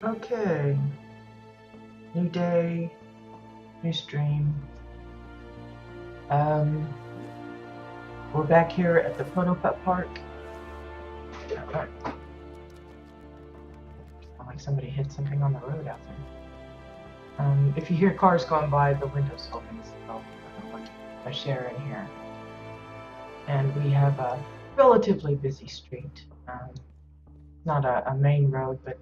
Okay, new day, new stream. Um, we're back here at the Proto Pup Park. Sound like somebody hit something on the road out there. If you hear cars going by, the windows open, so I share in here. And we have a relatively busy street. Not a main road, but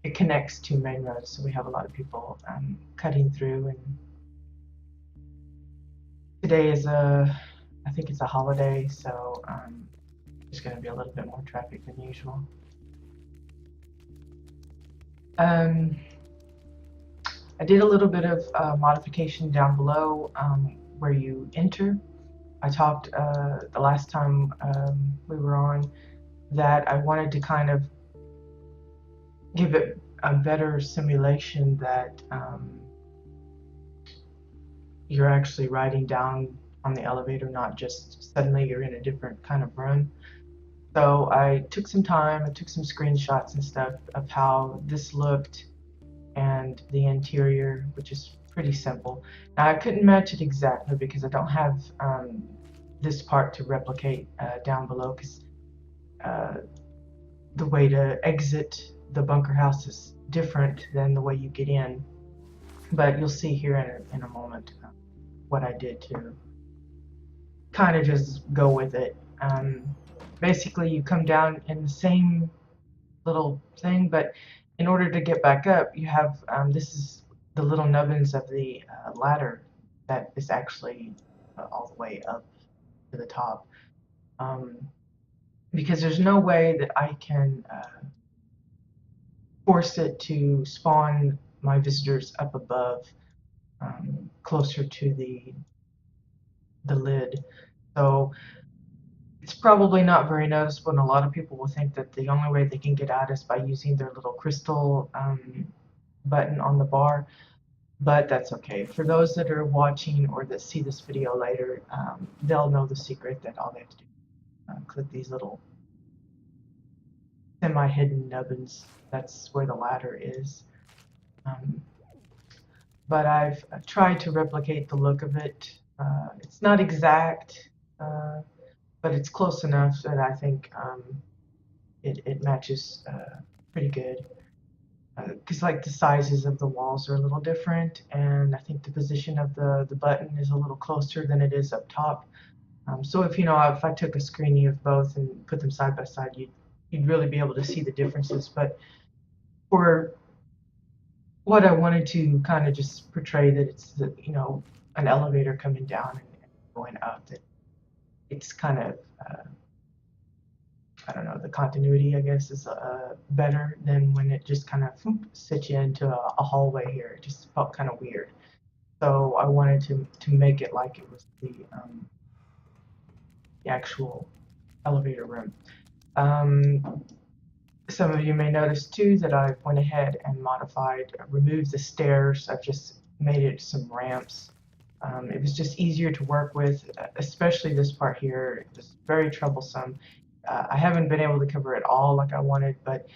it connects two main roads, so we have a lot of people cutting through. And today is I think it's a holiday, so there's going to be a little bit more traffic than usual. I did a little bit of modification down below where you enter. I talked the last time we were on that I wanted to kind of give it a better simulation that you're actually riding down on the elevator, not just suddenly you're in a different kind of room. So I took some time, I took some screenshots and stuff of how this looked and the interior, which is pretty simple. Now I couldn't match it exactly because I don't have this part to replicate down below, because the way to exit the bunker house is different than the way you get in. But you'll see here in a moment what I did to kind of just go with it. Basically, you come down in the same little thing, but in order to get back up, you have this is the little nubbins of the ladder that is actually all the way up to the top. Because there's no way that I can force it to spawn my visitors up above, closer to the lid. So it's probably not very noticeable, and a lot of people will think that the only way they can get out is by using their little crystal button on the bar, but that's okay. For those that are watching or that see this video later, they'll know the secret, that all they have to do is click these little semi-hidden nubbins. That's where the ladder is. But I've tried to replicate the look of it. It's not exact, but it's close enough that I think it matches pretty good. Because like the sizes of the walls are a little different, and I think the position of the button is a little closer than it is up top. So if I took a screening of both and put them side by side, you'd really be able to see the differences. But for what I wanted to kind of just portray, that it's an elevator coming down and going up, that it's kind of I don't know, the continuity, I guess, is better than when it just kind of sits you into a hallway here. It just felt kind of weird. So I wanted to make it like it was the actual elevator room. Some of you may notice too that I went ahead and modified, removed the stairs. I've just made it some ramps. It was just easier to work with, especially this part here. It was very troublesome. I haven't been able to cover it all like I wanted, but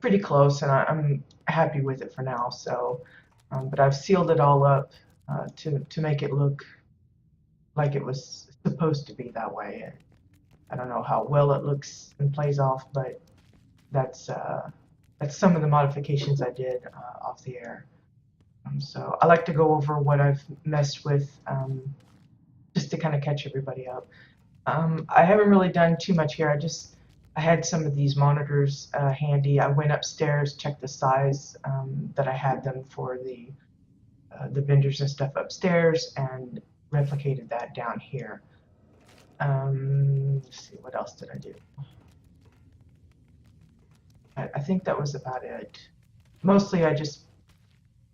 pretty close, and I'm happy with it for now. So, but I've sealed it all up to make it look like it was supposed to be that way. I don't know how well it looks and plays off, but that's some of the modifications I did off the air. So I like to go over what I've messed with, just to kind of catch everybody up. I haven't really done too much here. I had some of these monitors handy. I went upstairs, checked the size that I had them for the vendors and stuff upstairs, and replicated that down here. Let's see, what else did I do? I think that was about it. Mostly I just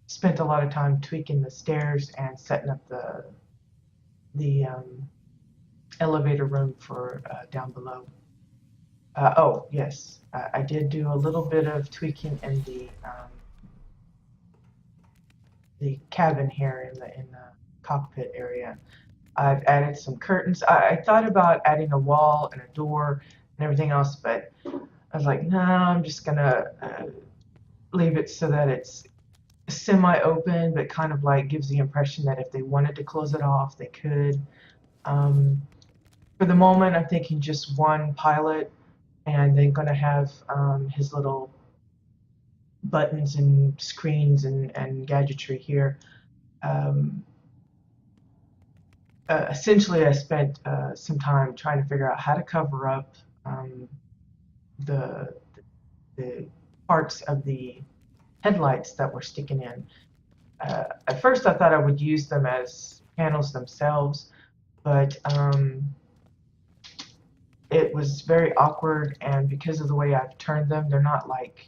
spent a lot of time tweaking the stairs and setting up the elevator room for down below. Oh yes, I did do a little bit of tweaking in the cabin here in the cockpit area. I've added some curtains. I thought about adding a wall and a door and everything else, but I was like, no, I'm just gonna leave it so that it's semi-open, but kind of like gives the impression that if they wanted to close it off, they could. Um, for the moment, I'm thinking just one pilot, and then going to have his little buttons and screens and gadgetry here. Um, Essentially, I spent some time trying to figure out how to cover up um, the the parts of the headlights that were sticking in. At first, I thought I would use them as panels themselves, but it was very awkward, and because of the way I've turned them, they're not like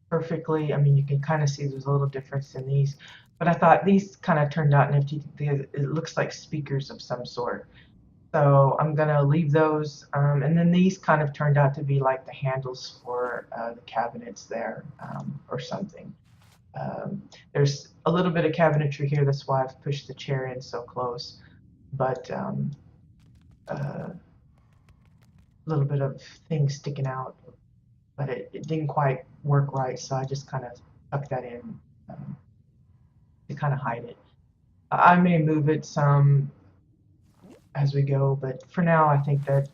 perfectly. I mean, you can kind of see there's a little difference in these, but I thought these kind of turned out nifty. It looks like speakers of some sort. So I'm gonna leave those, and then these kind of turned out to be like the handles for the cabinets there, or something. There's a little bit of cabinetry here, that's why I've pushed the chair in so close, but a little bit of things sticking out, but it didn't quite work right, so I just kind of tucked that in to kind of hide it. I may move it some as we go, but for now I think that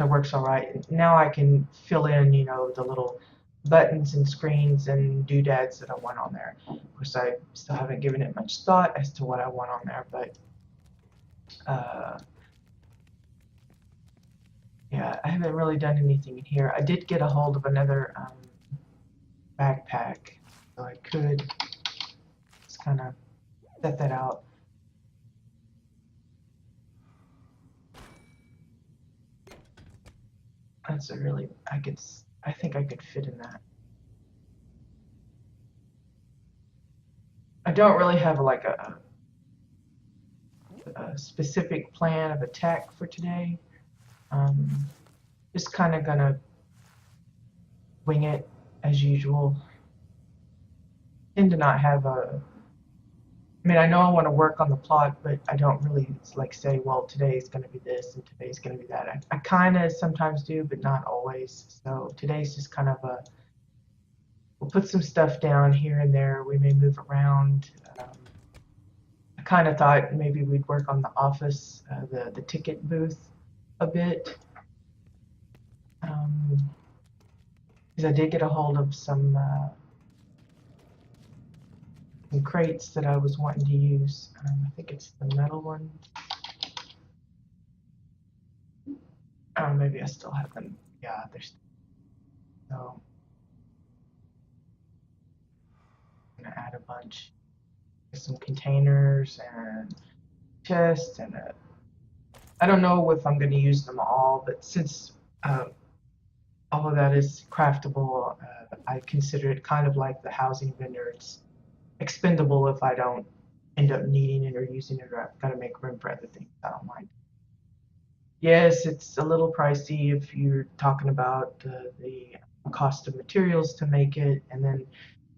works all right. Now I can fill in, the little buttons and screens and doodads that I want on there. Of course, I still haven't given it much thought as to what I want on there, but uh, yeah, I haven't really done anything in here. I did get a hold of another backpack, so I could just kind of set that out. That's a really, I think I could fit in that. I don't really have like a specific plan of attack for today. Um, just kind of gonna wing it as usual. Tend to not have a. I mean, I know I want to work on the plot, but I don't really like say, well, today's going to be this and today's going to be that. I kind of sometimes do, but not always. So today's just kind of we'll put some stuff down here and there. We may move around. I kind of thought maybe we'd work on the office, the ticket booth a bit. Because I did get a hold of some crates that I was wanting to use. I think it's the metal one. Maybe I still have them. Yeah, there's. So I'm gonna add a bunch. Some containers and chests and I don't know if I'm gonna use them all, but since all of that is craftable, I consider it kind of like the housing vendor. It's expendable if I don't end up needing it or using it, or I've got to make room for other things. I don't mind. Yes, it's a little pricey if you're talking about the cost of materials to make it, and then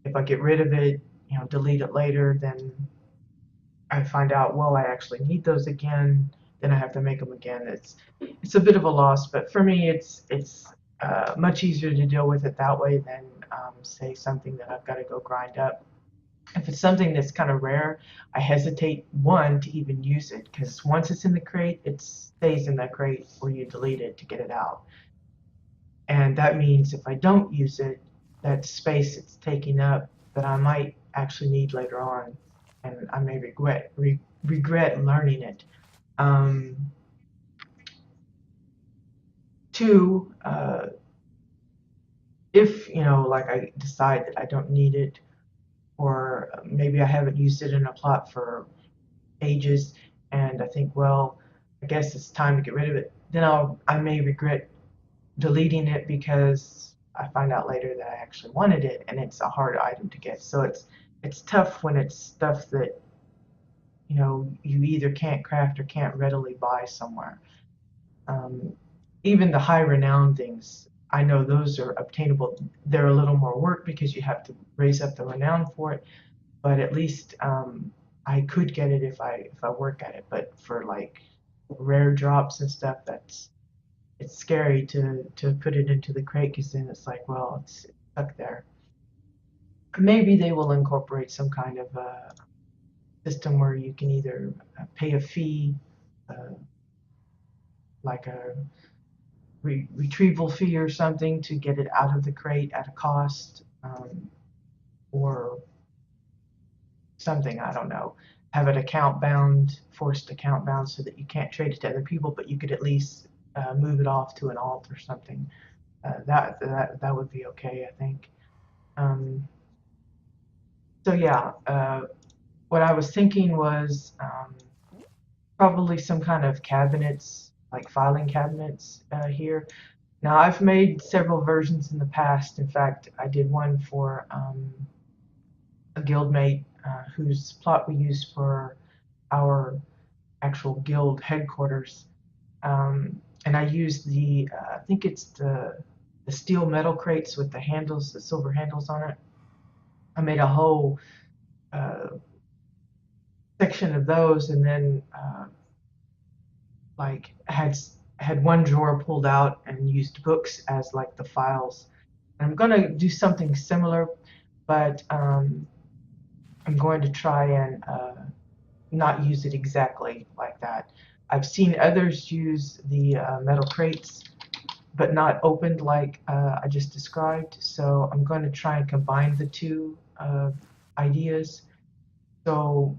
if I get rid of it, delete it later, then I find out, well, I actually need those again, then I have to make them again. It's a bit of a loss, but for me, it's much easier to deal with it that way than say something that I've got to go grind up. If it's something that's kind of rare, I hesitate, one, to even use it, because once it's in the crate, it stays in that crate where you delete it to get it out. And that means if I don't use it, that space it's taking up that I might actually need later on, and I may regret learning it. Um, Two, if like I decide that I don't need it, or maybe I haven't used it in a plot for ages, and I think, well, I guess it's time to get rid of it. Then I may regret deleting it because I find out later that I actually wanted it, and it's a hard item to get. So it's tough when it's stuff that you either can't craft or can't readily buy somewhere. Um, Even the high renowned things, I know those are obtainable. They're a little more work because you have to raise up the renown for it, but at least I could get it if I work at it. But for like rare drops and stuff, it's scary to put it into the crate because then it's like, well, it's stuck there. maybe they will incorporate some kind of system where you can either pay a fee, uh, like a retrieval fee or something to get it out of the crate at a cost, or something, I don't know. Have it account bound, forced account bound, so that you can't trade it to other people, but you could at least move it off to an alt or something. That would be okay, I think. Um, so yeah, what I was thinking was probably some kind of cabinets, like filing cabinets here. Now, I've made several versions in the past. In fact, I did one for a guildmate whose plot we used for our actual guild headquarters. And I used I think it's the steel metal crates with the handles, the silver handles on it. I made a whole uh, section of those, and then like had one drawer pulled out and used books as like the files. And I'm gonna do something similar, but I'm going to try and not use it exactly like that. I've seen others use the metal crates, but not opened like I just described. So I'm going to try and combine the two ideas. So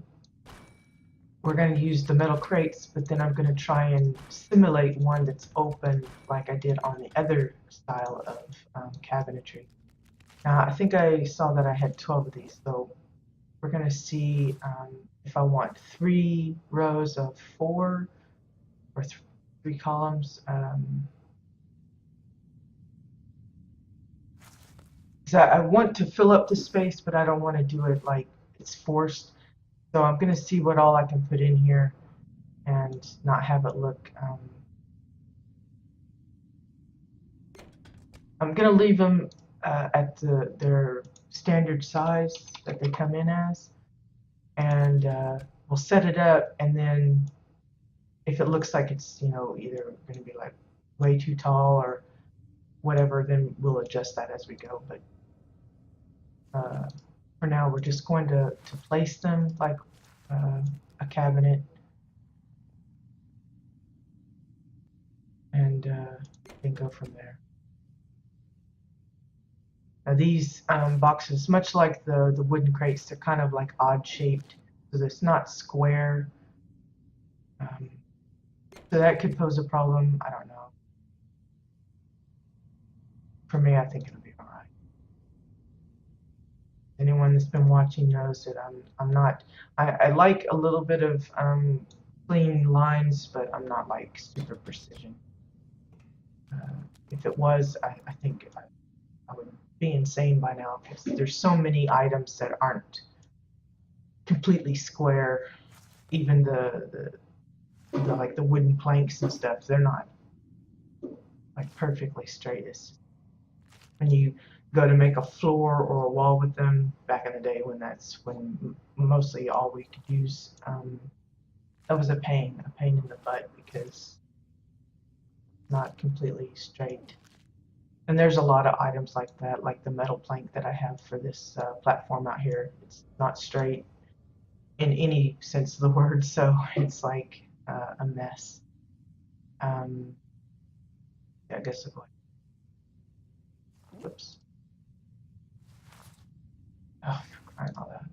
we're going to use the metal crates, but then I'm going to try and simulate one that's open like I did on the other style of cabinetry. Now, I think I saw that I had 12 of these, so we're going to see if I want 3 rows of 4 or 3 columns. So I want to fill up the space, but I don't want to do it like it's forced. So I'm going to see what all I can put in here and not have it look. I'm going to leave them at their standard size that they come in as, and we'll set it up, and then if it looks like it's either going to be like way too tall or whatever, then we'll adjust that as we go. But for now, we're just going to place them like a cabinet, and then go from there. Now these boxes, much like the wooden crates, they're kind of like odd shaped, so it's not square. So that could pose a problem. I don't know. For me, I think it'll be all right. Anyone that's been watching knows that I'm not. I like a little bit of clean lines, but I'm not like super precision. If it was, I think I would be insane by now because there's so many items that aren't completely square. Even the like the wooden planks and stuff, they're not like perfectly straight. It's when you go to make a floor or a wall with them back in the day when mostly all we could use. That was a pain in the butt because not completely straight. And there's a lot of items like that, like the metal plank that I have for this platform out here. It's not straight in any sense of the word, so it's like a mess. Yeah, I guess I'll go ahead. Whoops. Oh, for crying out loud.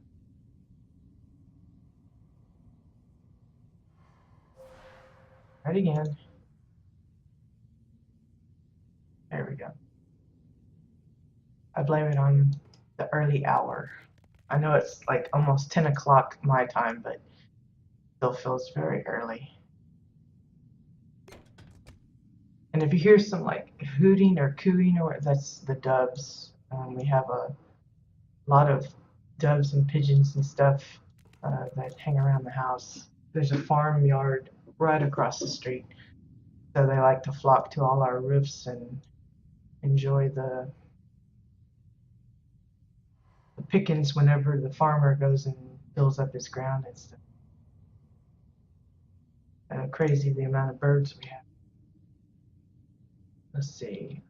Right again. There we go. I blame it on the early hour. I know it's like almost 10 o'clock my time, but still feels very early. And if you hear some like hooting or cooing, or that's the doves. We have a lot of doves and pigeons and stuff that hang around the house. There's a farmyard right across the street, so they like to flock to all our roofs and enjoy the pickings whenever the farmer goes and fills up his ground. It's crazy the amount of birds we have. Let's see.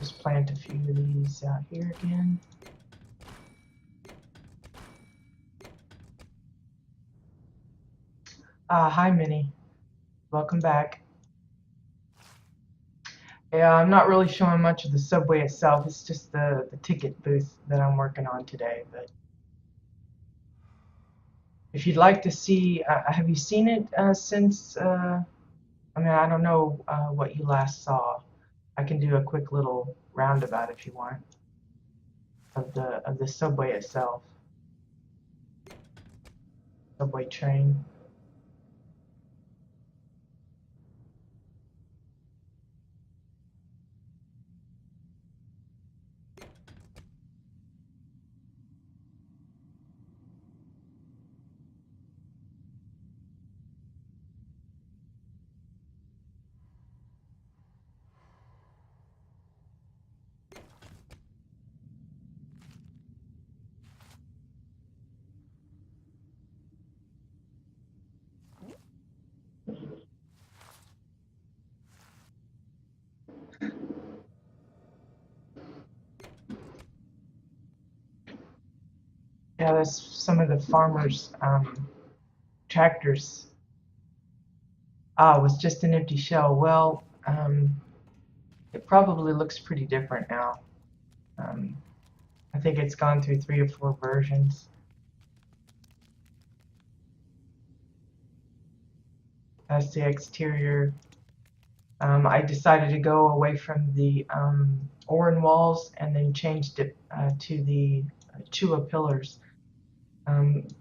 Just plant a few of these out here again. Hi, Minnie. Welcome back. Yeah, I'm not really showing much of the subway itself. It's just the ticket booth that I'm working on today. But if you'd like to see, have you seen it since? I mean, I don't know what you last saw. I can do a quick little roundabout if you want of the subway itself, subway train. Yeah, that's some of the farmers' tractors. Ah, it was just an empty shell. Well, it probably looks pretty different now. Um, I think it's gone through 3 or 4 versions. That's the exterior. I decided to go away from the Oran walls and then changed it to the Chua pillars,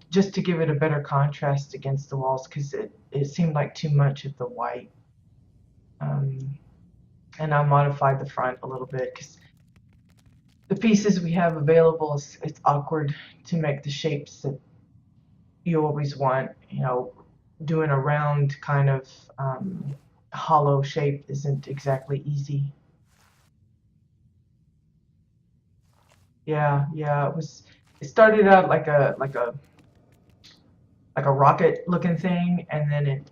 just to give it a better contrast against the walls because it seemed like too much of the white. Um, and I modified the front a little bit because the pieces we have available, it's awkward to make the shapes that you always want. You know, doing a round kind of hollow shape isn't exactly easy. Yeah, yeah, it was. It started out like a rocket looking thing, and then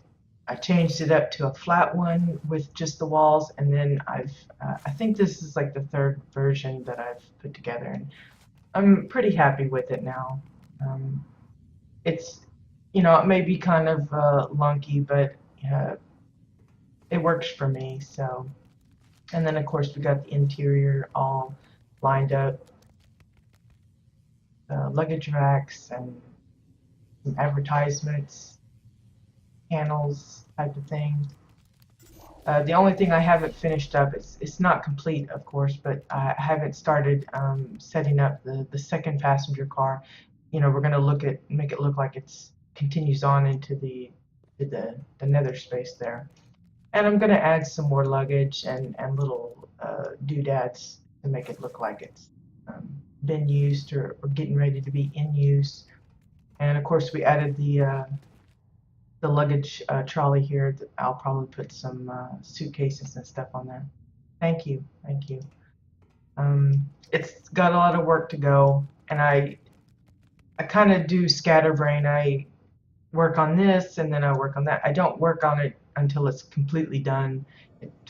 I changed it up to a flat one with just the walls, and then I think this is like the third version that I've put together, and I'm pretty happy with it now. Um, it's, it may be kind of lunky, but it works for me. So, and then of course we got the interior all lined up, luggage racks and some advertisements, panels type of thing. The only thing I haven't finished up, it's not complete, of course, but I haven't started setting up the second passenger car. We're going to make it look like it's continues on into the nether space there. And I'm going to add some more luggage and little doodads to make it look like it's been used or getting ready to be in use. And of course, we added the luggage trolley here. I'll probably put some suitcases and stuff on there. Thank you, thank you. It's got a lot of work to go, and I kind of do scatterbrain. I work on this and then I work on that. I don't work on it until it's completely done.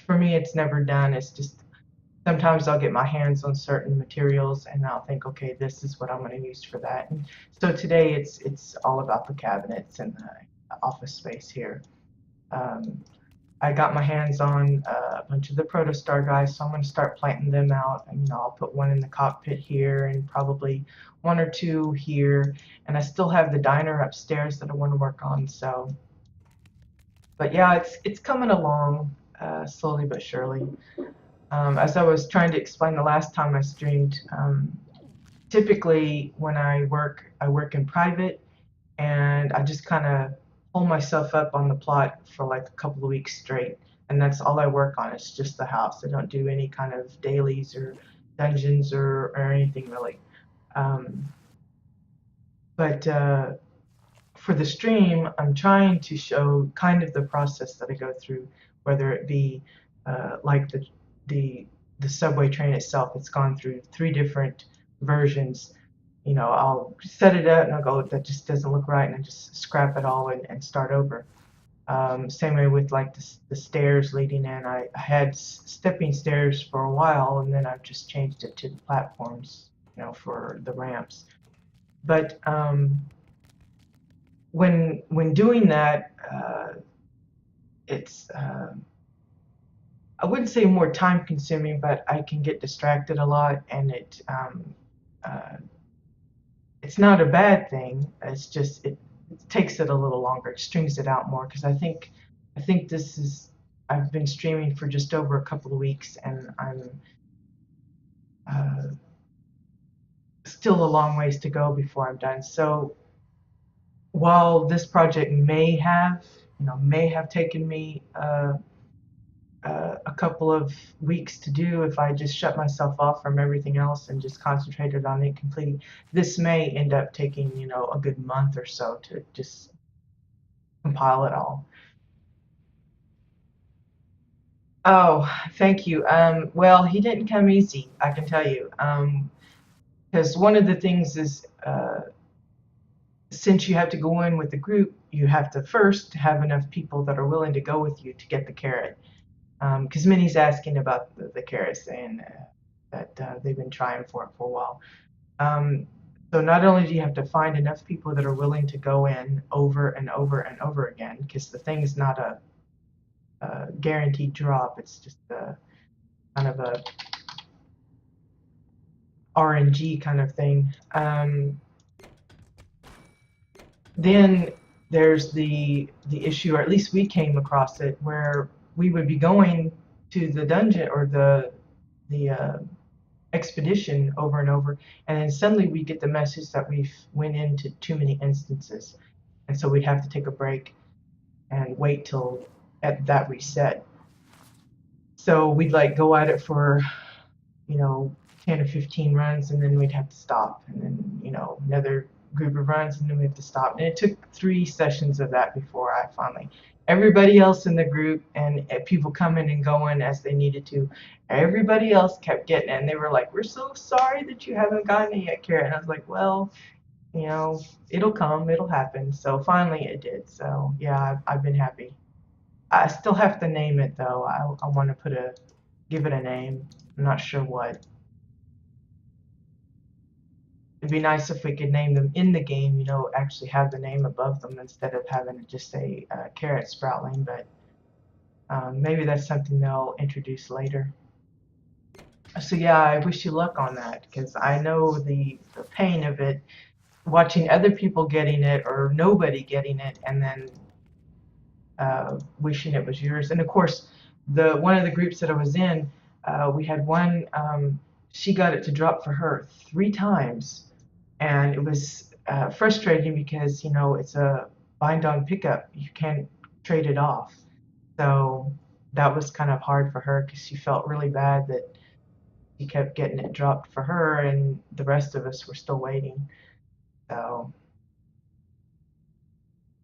For me, it's never done. It's just sometimes I'll get my hands on certain materials and I'll think, okay, this is what I'm going to use for that. And so today it's all about the cabinets and the office space here. Um, I got my hands on a bunch of the Protostar guys, so I'm going to start planting them out. And I'll put one in the cockpit here and probably 1 or 2 here. And I still have the diner upstairs that I want to work on. So, but yeah, it's coming along slowly but surely. As I was trying to explain the last time I streamed, typically when I work in private, and I just kind of pull myself up on the plot for like a couple of weeks straight, and that's all I work on. It's just the house. I don't do any kind of dailies or dungeons or anything really. Um, but for the stream, I'm trying to show kind of the process that I go through, whether it be like the the subway train itself. It's gone through 3 different versions. I'll set it up and I'll go, that just doesn't look right, and I just scrap it all and start over. Same way with like the stairs leading in. I had stepping stairs for a while, and then I've just changed it to the platforms, for the ramps. But when doing that, it's I wouldn't say more time consuming, but I can get distracted a lot, and uh, it's not a bad thing. It's just it takes it a little longer. It strings it out more because I think this is I've been streaming for just over a couple of weeks, and I'm uh, still a long ways to go before I'm done. So while this project may have taken me a couple of weeks to do if I just shut myself off from everything else and just concentrated on it completely. This may end up taking, a good month or so to just compile it all. Oh, thank you. Well, he didn't come easy, I can tell you. Because one of the things is, since you have to go in with the group, you have to first have enough people that are willing to go with you to get the carrot. Because Minnie's asking about the carrot, saying that they've been trying for it for a while. Um, so not only do you have to find enough people that are willing to go in over and over and over again, because the thing is not a guaranteed drop. It's just kind of a RNG kind of thing. Then there's the issue, or at least we came across it, where we would be going to the dungeon or the expedition over and over, and then suddenly we get the message that we've went into too many instances, and so we'd have to take a break and wait till at that reset. So we'd like go at it for 10 or 15 runs, and then we'd have to stop, and then another group of runs, and then we have to stop. And it took 3 sessions of that before I finally. Everybody else in the group and people coming and going as they needed to. Everybody else kept getting it, and they were like, "We're so sorry that you haven't gotten it yet, Kara." And I was like, "Well, it'll come, it'll happen." So finally it did. So yeah, I've been happy. I still have to name it though. I want to give it a name. I'm not sure what. It'd be nice if we could name them in the game, actually have the name above them instead of having to just say carrot sproutling, but maybe that's something they'll introduce later. So yeah, I wish you luck on that because I know the pain of it, watching other people getting it or nobody getting it, and then wishing it was yours. And of course, one of the groups that I was in, we had one. She got it to drop for her 3 times, and it was frustrating because it's a bind-on pickup. You can't trade it off. So that was kind of hard for her because she felt really bad that she kept getting it dropped for her, and the rest of us were still waiting. So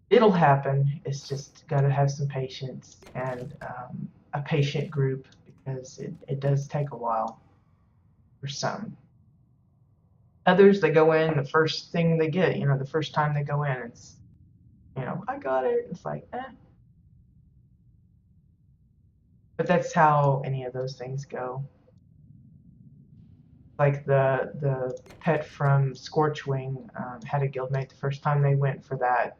it'll happen. It's just got to have some patience and a patient group because it does take a while for some. Others, they go in, the first thing they get, the first time they go in, it's, I got it. It's like, eh. But that's how any of those things go. Like the pet from Scorchwing had a guildmate the first time they went for that.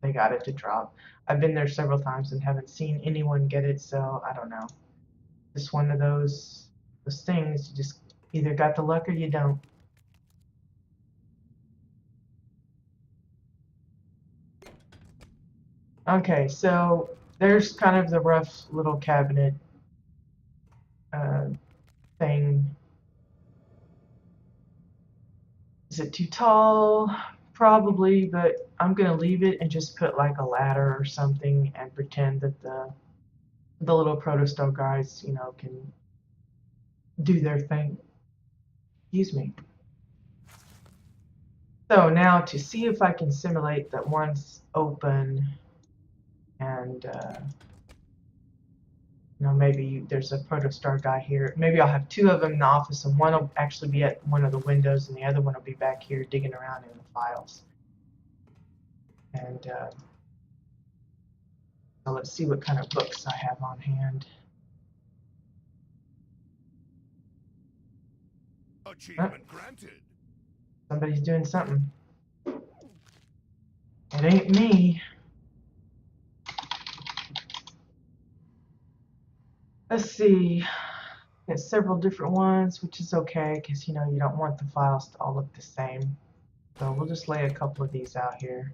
They got it to drop. I've been there several times and haven't seen anyone get it, so I don't know. Just one of those things. You just either got the luck or you don't. Okay, so there's kind of the rough little cabinet thing. Is it too tall? Probably, but I'm gonna leave it and just put like a ladder or something and pretend that the little protostone guys, can do their thing. Excuse me. So now to see if I can simulate that one's open and maybe there's a protostar guy here. Maybe I'll have 2 of them in the office, and one will actually be at one of the windows, and the other one will be back here digging around in the files. And so So let's see what kind of books I have on hand. Achievement granted. Somebody's doing something. It ain't me. Let's see. Got several different ones, which is okay because you know you don't want the files to all look the same. So we'll just lay a couple of these out here.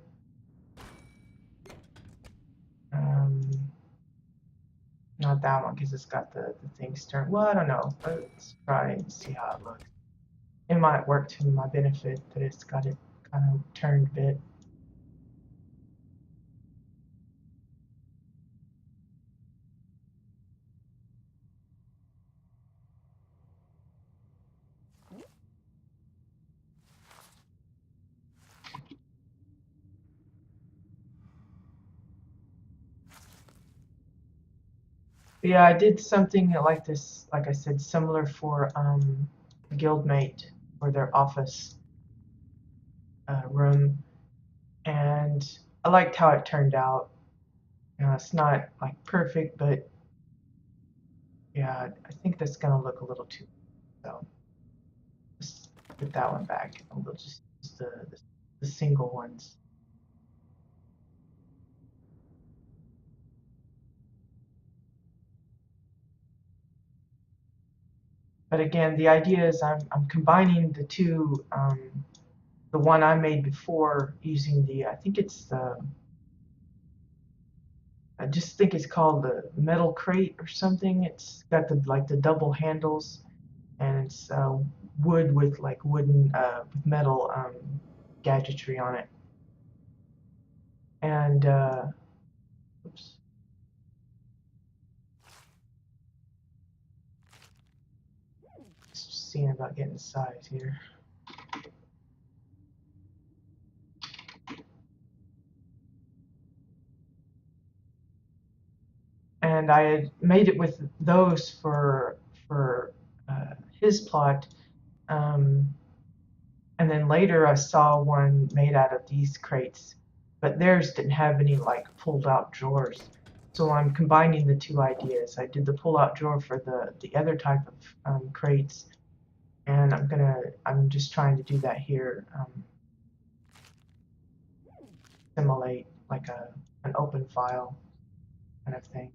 Not that one because it's got the things turned. Well, I don't know. Let's try and see how it looks. It might work to my benefit that it's got it kind of turned a bit. But yeah, I did something like this, like I said, similar for Guildmate for their office room, and I liked how it turned out. You know, it's not like perfect, but yeah, I think that's gonna look a little too. So just put that one back, and we'll just use the single ones. But again, the idea is I'm combining the two, the one I made before using the, I think it's the, I just think it's called the metal crate or something. It's got the like the double handles, and it's wood with like wooden with metal gadgetry on it. And oops. Just seeing about getting the size here. And I had made it with those for his plot. Um, and then later I saw one made out of these crates, but theirs didn't have any like pulled out drawers. So I'm combining the two ideas. I did the pull out drawer for the other type of crates, and I'm just trying to do that here, simulate like an open file kind of thing.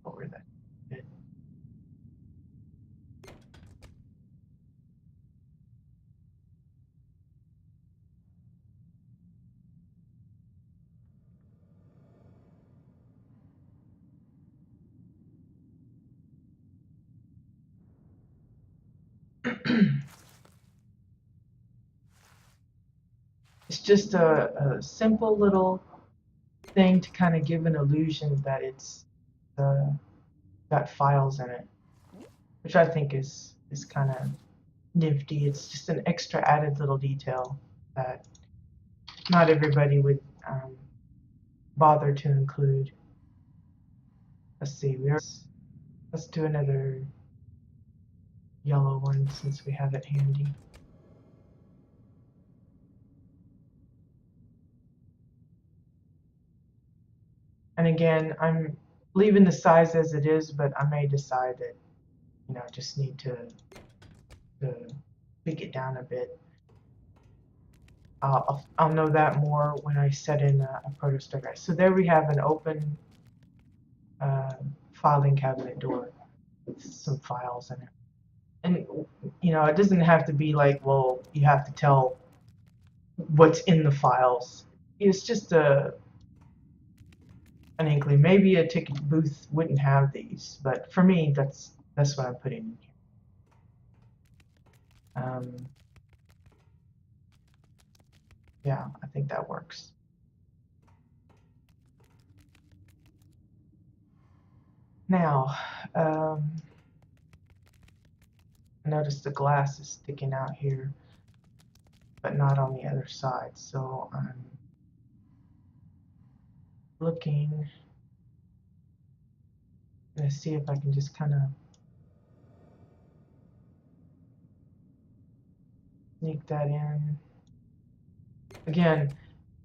Over that bit. It's just a simple little thing to kind of give an illusion that it's uh, got files in it, which I think is kind of nifty. It's just an extra added little detail that not everybody would bother to include. Let's see, let's do another yellow one since we have it handy. And again, I'm leaving the size as it is, but I may decide that, you know, I just need to pick it down a bit. I'll know that more when I set in a ProtoStar guide. So there we have an open filing cabinet door with some files in it. And, you know, it doesn't have to be like, well, you have to tell what's in the files. It's just an inkling. Maybe a ticket booth wouldn't have these, but for me, that's what I'm putting in here. Yeah, I think that works. Now, notice the glass is sticking out here, but not on the other side. So I'm looking to see if I can just kind of sneak that in. Again,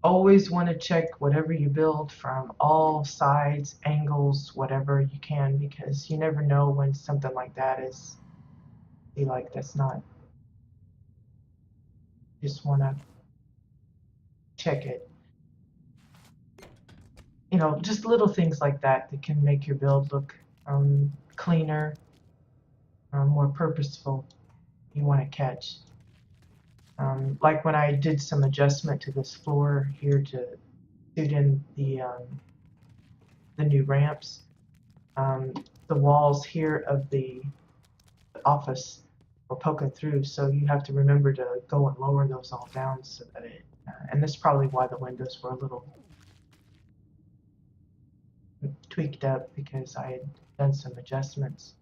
always want to check whatever you build from all sides, angles, whatever you can, because you never know when something like that is, be like, that's not, just want to check it. You know, just little things like that that can make your build look cleaner, more purposeful. You want to catch. Like when I did some adjustment to this floor here to suit in the new ramps, um, the walls here of the office were poking through, so you have to remember to go and lower those all down so that it, and that's probably why the windows were a little tweaked up, because I had done some adjustments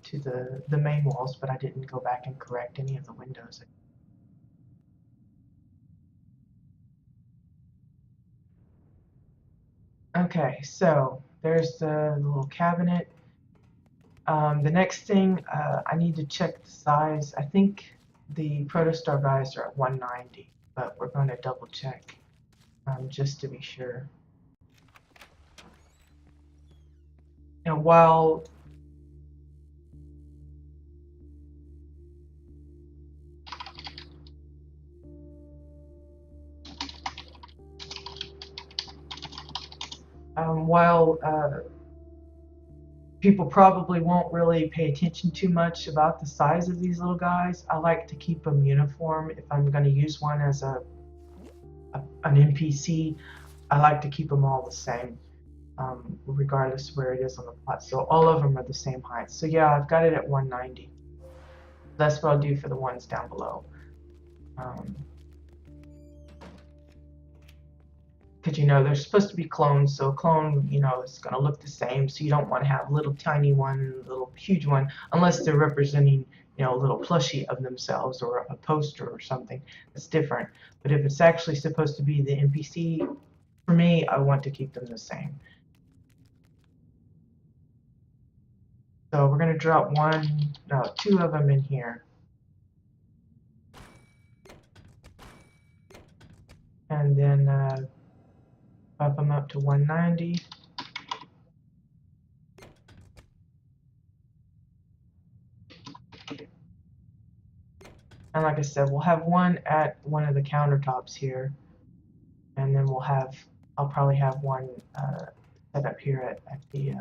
to the main walls, but I didn't go back and correct any of the windows. Okay, so there's the little cabinet. The next thing, I need to check the size. I think the Protostar guys are at 190, but we're going to double check just to be sure. And while people probably won't really pay attention too much about the size of these little guys, I like to keep them uniform. If I'm going to use one as an NPC, I like to keep them all the same, regardless of where it is on the plot. So all of them are the same height. So yeah, I've got it at 190. That's what I'll do for the ones down below. Because you know they're supposed to be clones, so a clone, you know, is going to look the same. So you don't want to have little tiny one, little huge one, unless they're representing, you know, a little plushie of themselves or a poster or something that's different. But if it's actually supposed to be the NPC, for me, I want to keep them the same. So we're going to drop two of them in here. And then bump them up to 190. And like I said, we'll have one at one of the countertops here. And then I'll probably have one set up here at the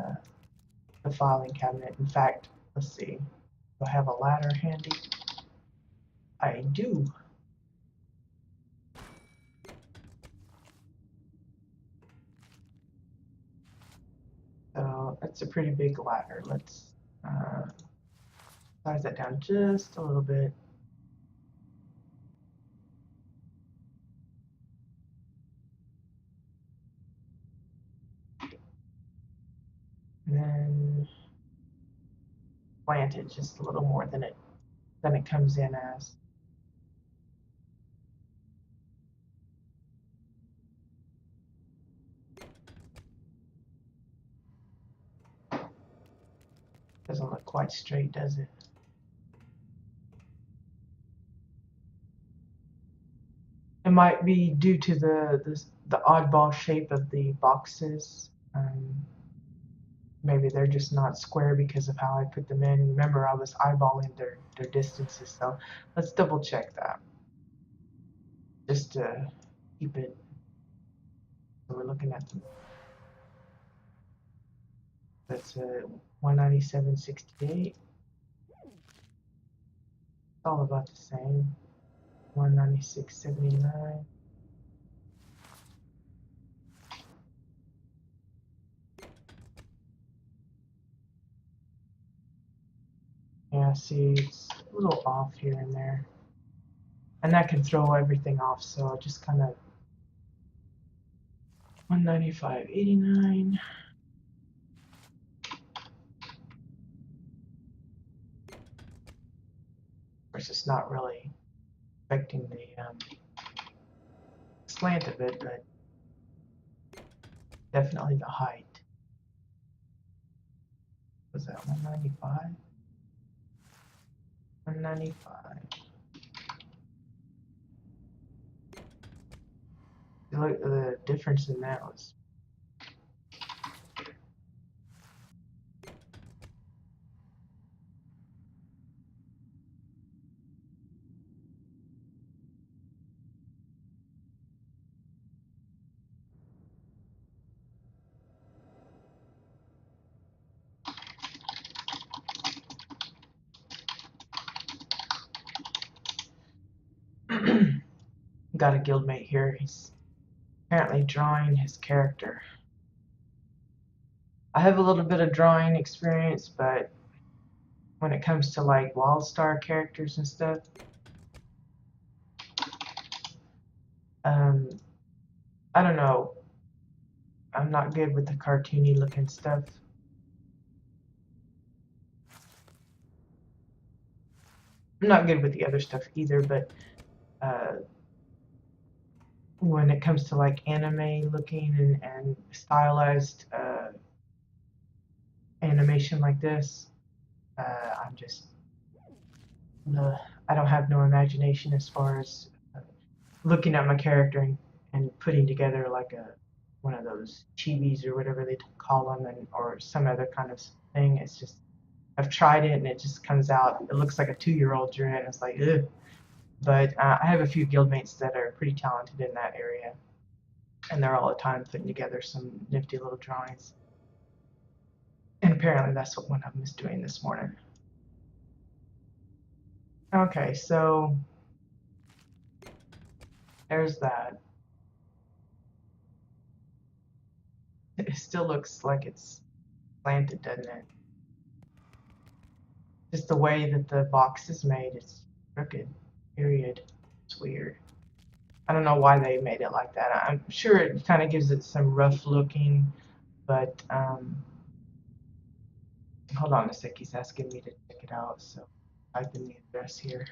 filing cabinet. In fact, let's see, do I have a ladder handy? I do. So that's a pretty big ladder. Let's size that down just a little bit. And then plant it just a little more than it comes in as. Doesn't look quite straight, does it? It might be due to the oddball shape of the boxes. Maybe they're just not square because of how I put them in. Remember, I was eyeballing their distances, so let's double check that. Just to keep it, so we're looking at them. That's 197.68. It's all about the same. 196.79. Yeah, see, it's a little off here and there. And that can throw everything off, so just kind of 195.89. Of course, it's not really affecting the slant of it, but definitely the height. Was that 195? 195. look at the difference in that was. Got a guildmate here. He's apparently drawing his character. I have a little bit of drawing experience, but when it comes to like WildStar characters and stuff, um, I don't know. I'm not good with the cartoony looking stuff. I'm not good with the other stuff either, but when it comes to like anime looking and stylized animation like this, I'm just I don't have no imagination as far as looking at my character and putting together like a one of those chibis or whatever they call them, and or some other kind of thing. It's just I've tried it and it just comes out. It looks like a 2-year-old drew it. And it's like ugh. But I have a few guildmates that are pretty talented in that area, and they're all the time putting together some nifty little drawings. And apparently that's what one of them is doing this morning. Okay, so there's that. It still looks like it's slanted, doesn't it? Just the way that the box is made, it's crooked, period. It's weird. I don't know why they made it like that. I'm sure it kind of gives it some rough looking, but hold on a sec. He's asking me to check it out, so type in the address here.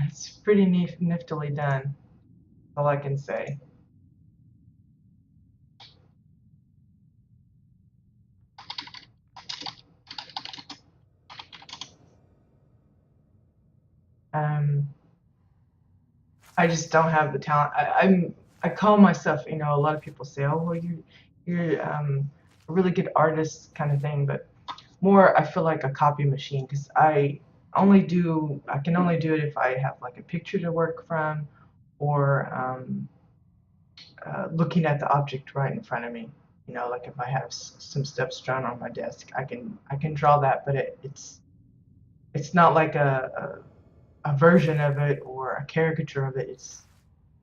It's pretty niftily done. That's all I can say. Um, I just don't have the talent. I call myself, you know, a lot of people say, oh well, you're a really good artist kind of thing, but more I feel like a copy machine because I can only do it if I have like a picture to work from or looking at the object right in front of me. You know, like if I have some stuff strewn on my desk, I can draw that, but it's not like a version of it or a caricature of it.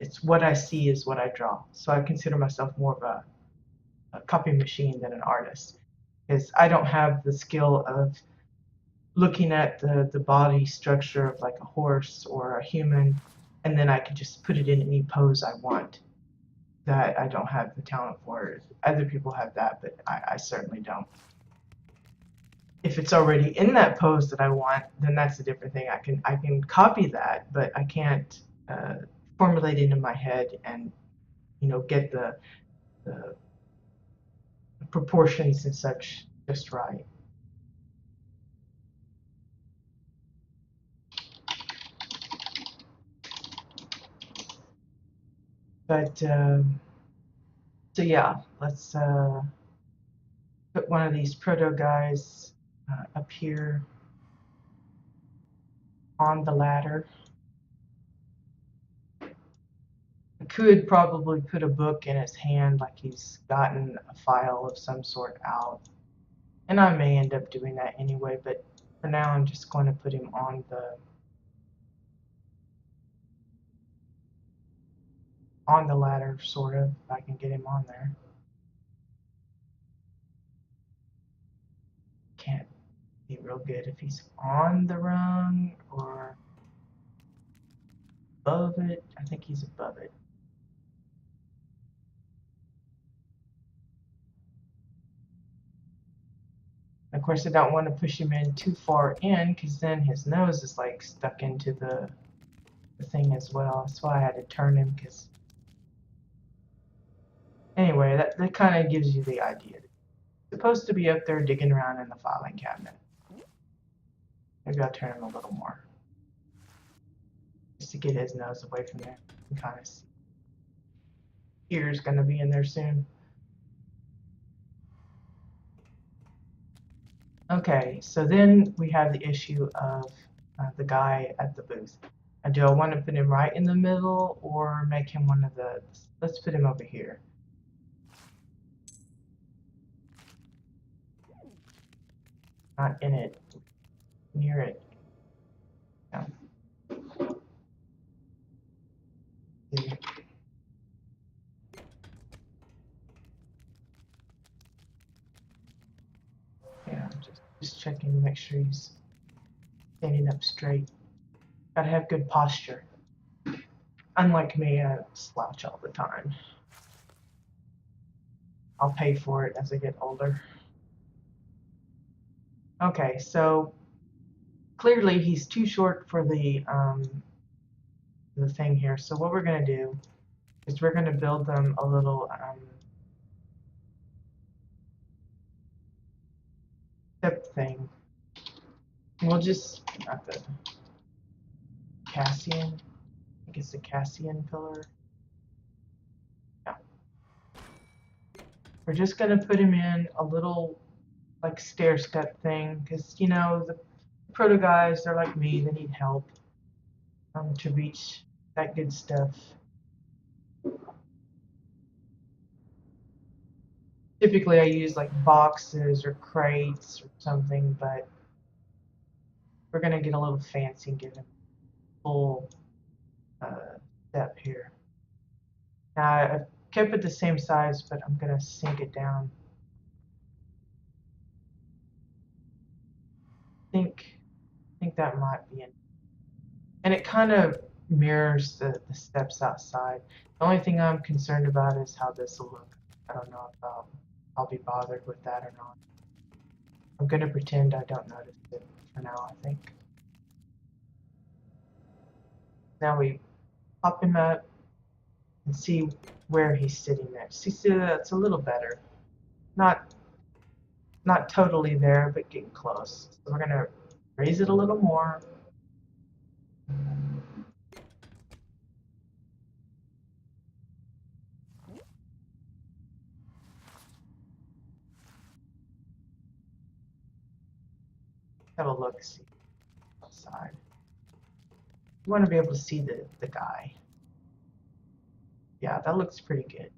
It's what I see is what I draw. So I consider myself more of a copy machine than an artist because I don't have the skill of looking at the body structure of like a horse or a human, and then I can just put it in any pose I want. That I don't have the talent for. Other people have that, but I certainly don't. If it's already in that pose that I want, then that's a different thing. I can copy that, but I can't formulate it in my head and get the proportions and such just right. But so yeah, let's put one of these proto guys up here on the ladder. I could probably put a book in his hand like he's gotten a file of some sort out. And I may end up doing that anyway, but for now I'm just going to put him on the ladder, sort of, if I can get him on there. Can't be real good if he's on the rung or above it. I think he's above it. Of course, I don't want to push him in too far in because then his nose is like stuck into the thing as well. That's why I had to turn him because anyway, that kind of gives you the idea. He's supposed to be up there digging around in the filing cabinet. Maybe I'll turn him a little more just to get his nose away from there and kind of see. Ear's going to be in there soon. Okay, so then we have the issue of the guy at the booth. Do I want to put him right in the middle or make him one of the... Let's put him over here. Not in it, near it. No. Yeah, just checking to make sure he's standing up straight. Gotta have good posture. Unlike me, I slouch all the time. I'll pay for it as I get older. Okay, so clearly he's too short for the thing here. So what we're gonna do is we're gonna build them a little step thing. We'll just not the Cassian. I think it's the Cassian pillar. Yeah. We're just gonna put him in a little like stair step thing because you know the proto guys, they're like me, they need help to reach that good stuff. Typically I use like boxes or crates or something, but we're gonna get a little fancy and give him a full step here. Now I've kept it the same size, but I'm gonna sink it down. I think that might be it. And it kind of mirrors the steps outside. The only thing I'm concerned about is how this will look. I don't know if I'll be bothered with that or not. I'm gonna pretend I don't notice it for now, I think. Now we pop him up and see where he's sitting next. See, that's a little better. Not totally there, but getting close. So we're gonna raise it a little more. Have a look, see outside. You want to be able to see the guy. Yeah, that looks pretty good.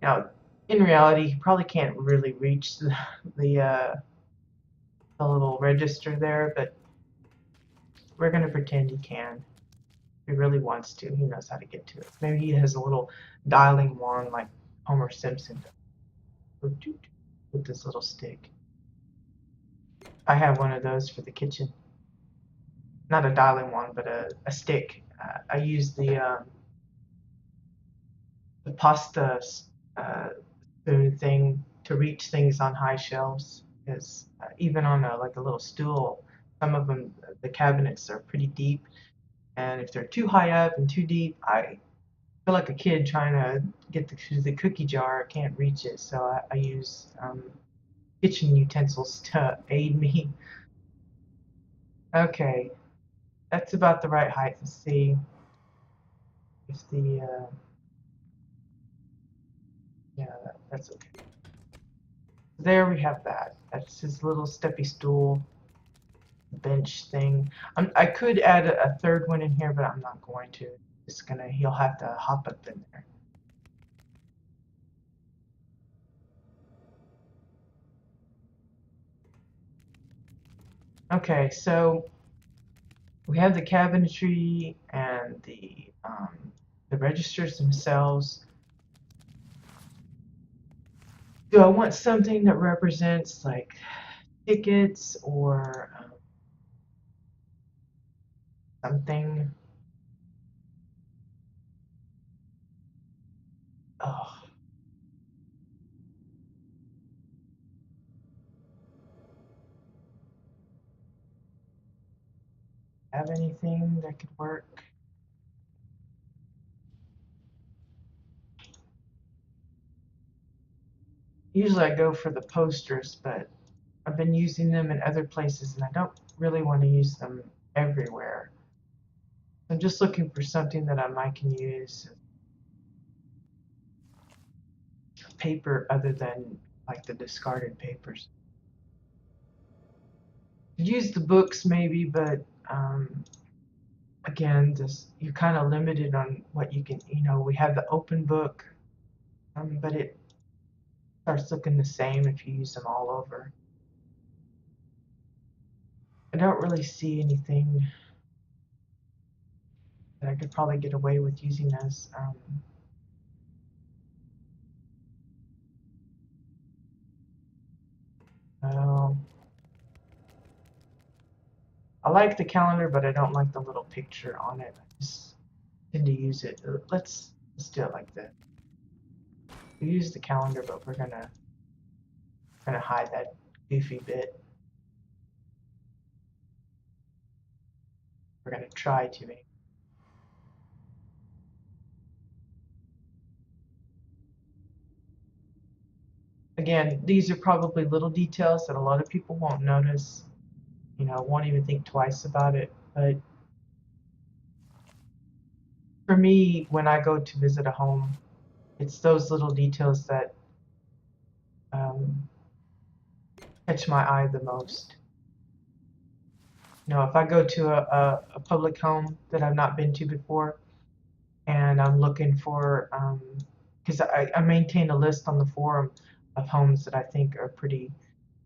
Now, in reality, he probably can't really reach the little register there, but we're gonna pretend he can. If he really wants to, he knows how to get to it. Maybe he has a little dialing wand like Homer Simpson with this little stick. I have one of those for the kitchen. Not a dialing wand, but a stick. I use the pasta spoon thing to reach things on high shelves. Because even on like a little stool, some of them, the cabinets are pretty deep. And if they're too high up and too deep, I feel like a kid trying to get to the cookie jar. I can't reach it. So I use kitchen utensils to aid me. Okay, that's about the right height. Let's see if the yeah, that's okay. There we have that. That's his little steppy stool bench thing. I could add a third one in here, but I'm not going to. He'll have to hop up in there. Okay, so we have the cabinetry and the registers themselves. Do I want something that represents like tickets or something? Oh. have anything that could work. Usually I go for the posters, but I've been using them in other places and I don't really want to use them everywhere. I'm just looking for something that I might can use paper other than like the discarded papers. Use the books maybe, but again, you're kind of limited on what you can. We have the open book, but it starts looking the same if you use them all over. I don't really see anything that I could probably get away with using as well, I like the calendar, but I don't like the little picture on it. I just tend to use it. Let's do it like this. We use the calendar, but we're gonna hide that goofy bit. We're gonna try to make. Again, these are probably little details that a lot of people won't notice. Won't even think twice about it. But for me, when I go to visit a home, it's those little details that um, catch my eye the most. If I go to a public home that I've not been to before, and I'm looking for, because I maintain a list on the forum of homes that I think are pretty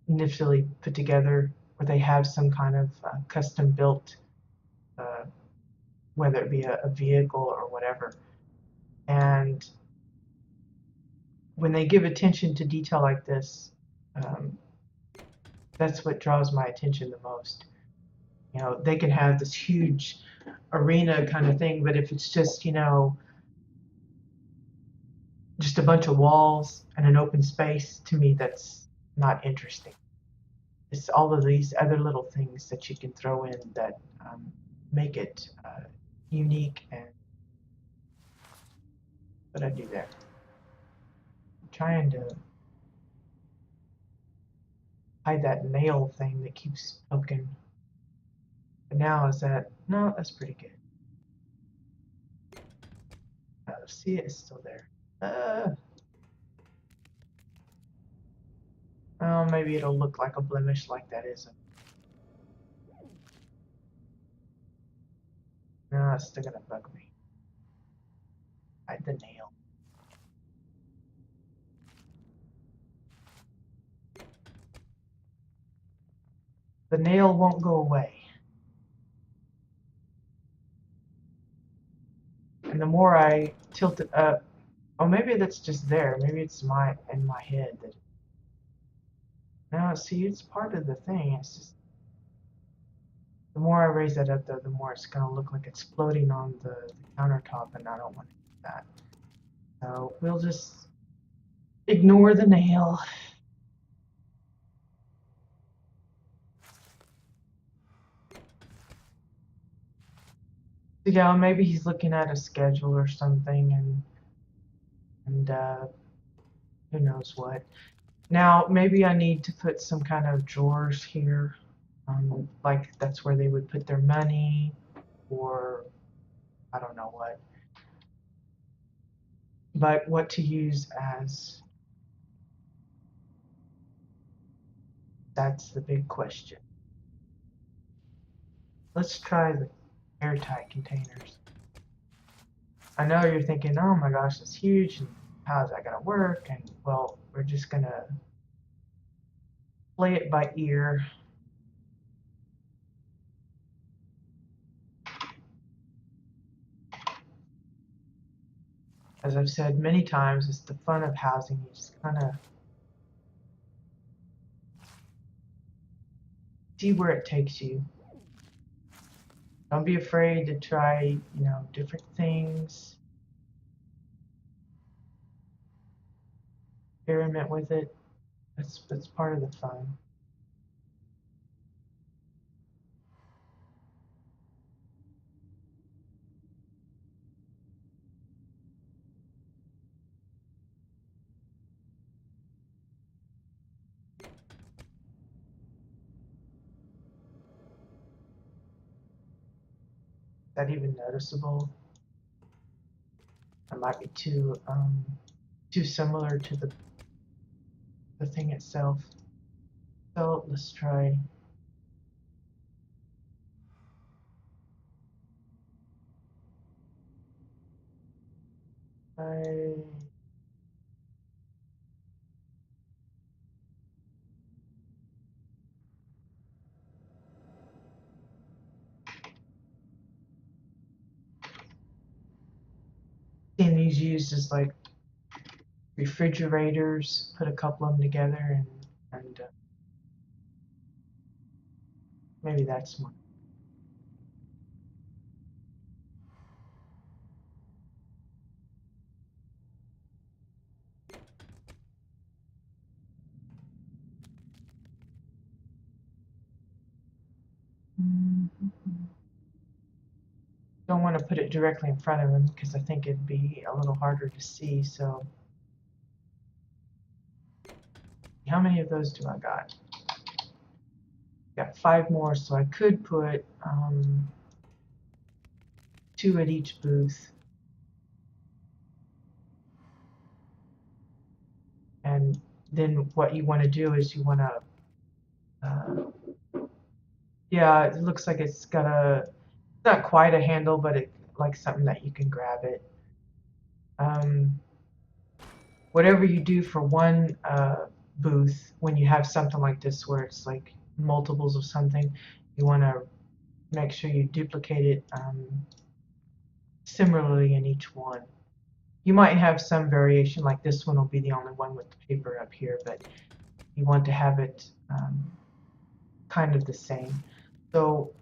niftily put together, where they have some kind of custom built, uh, whether it be a vehicle or whatever. And when they give attention to detail like this, um, that's what draws my attention the most. They can have this huge arena kind of thing, but if it's just a bunch of walls and an open space, to me, that's not interesting. It's all of these other little things that you can throw in that make it unique. And what I do there, I'm trying to hide that nail thing that keeps poking. But now is that no? That's pretty good. See, it's still there. Well, maybe it'll look like a blemish like that isn't. No, it's still gonna bug me. Hide the nail. The nail won't go away. And the more I tilt it up, oh, maybe that's just there. Maybe it's in my head that. No, see, it's part of the thing. It's just the more I raise that up, though, the more it's gonna look like it's floating on the countertop, and I don't want to do that. So we'll just ignore the nail. So, yeah, maybe he's looking at a schedule or something, and who knows what. Now, maybe I need to put some kind of drawers here, like that's where they would put their money, or I don't know what. But what to use as, that's the big question. Let's try the airtight containers. I know you're thinking, oh my gosh, it's huge, and how's that gonna work? And well, we're just gonna play it by ear. As I've said many times, it's the fun of housing. You just kind of see where it takes you. Don't be afraid to try, different things. Experiment with it. That's part of the fun. that even noticeable? It might be too similar to the thing itself. So let's try. I seen these used as like refrigerators. Put a couple of them together and maybe that's one. Don't want to put it directly in front of him because I think it'd be a little harder to see. So how many of those do I got? Got 5 more, so I could put 2 at each booth. And then what you want to do is you want to, yeah, it looks like it's got not quite a handle, but it like something that you can grab it. Whatever you do for one booth, when you have something like this where it's like multiples of something, you want to make sure you duplicate it similarly in each one. You might have some variation, like this one will be the only one with the paper up here, but you want to have it kind of the same. So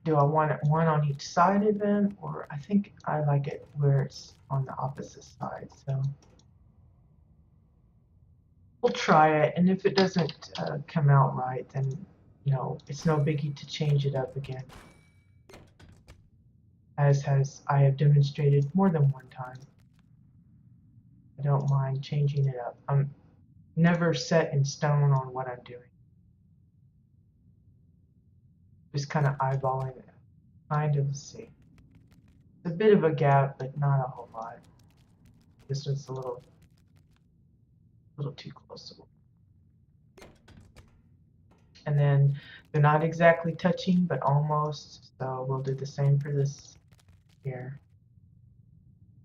do I want it one on each side of them, or I think I like it where it's on the opposite side. So we'll try it, and if it doesn't come out right, then it's no biggie to change it up again, as I have demonstrated more than one time. I don't mind changing it up. I'm never set in stone on what I'm doing. Just kind of eyeballing it, kind of see. It's a bit of a gap, but not a whole lot. This one's a little too close to. And then they're not exactly touching, but almost. So we'll do the same for this here.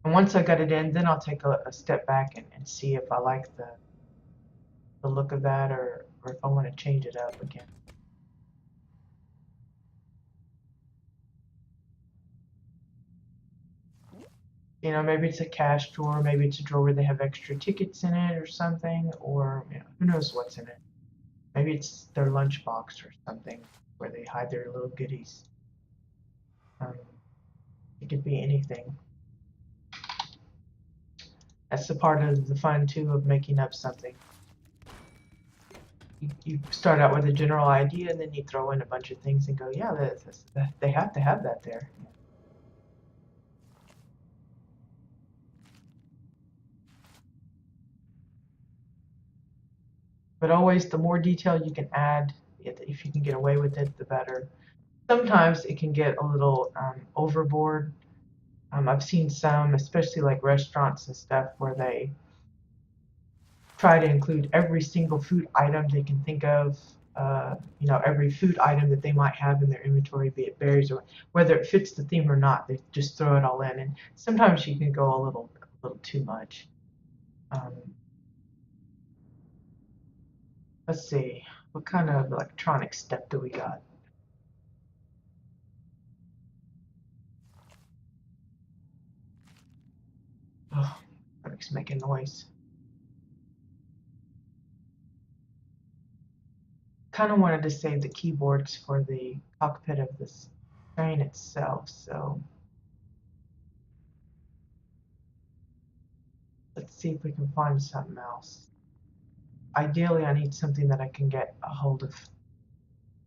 And once I got it in, then I'll take a step back and see if I like the look of that, or if I want to change it up again. Maybe it's a cash drawer, maybe it's a drawer where they have extra tickets in it or something, or who knows what's in it. Maybe it's their lunchbox or something where they hide their little goodies. It could be anything. That's the part of the fun too of making up something. You start out with a general idea and then you throw in a bunch of things and go, yeah, they have to have that there. But always, the more detail you can add, if you can get away with it, the better. Sometimes it can get a little overboard. I've seen some, especially like restaurants and stuff, where they try to include every single food item they can think of. Every food item that they might have in their inventory, be it berries or whether it fits the theme or not, they just throw it all in. And sometimes you can go a little too much. Um, let's see, what kind of electronic stuff do we got? Oh, that makes making noise. Kind of wanted to save the keyboards for the cockpit of this train itself, so let's see if we can find something else. Ideally, I need something that I can get a hold of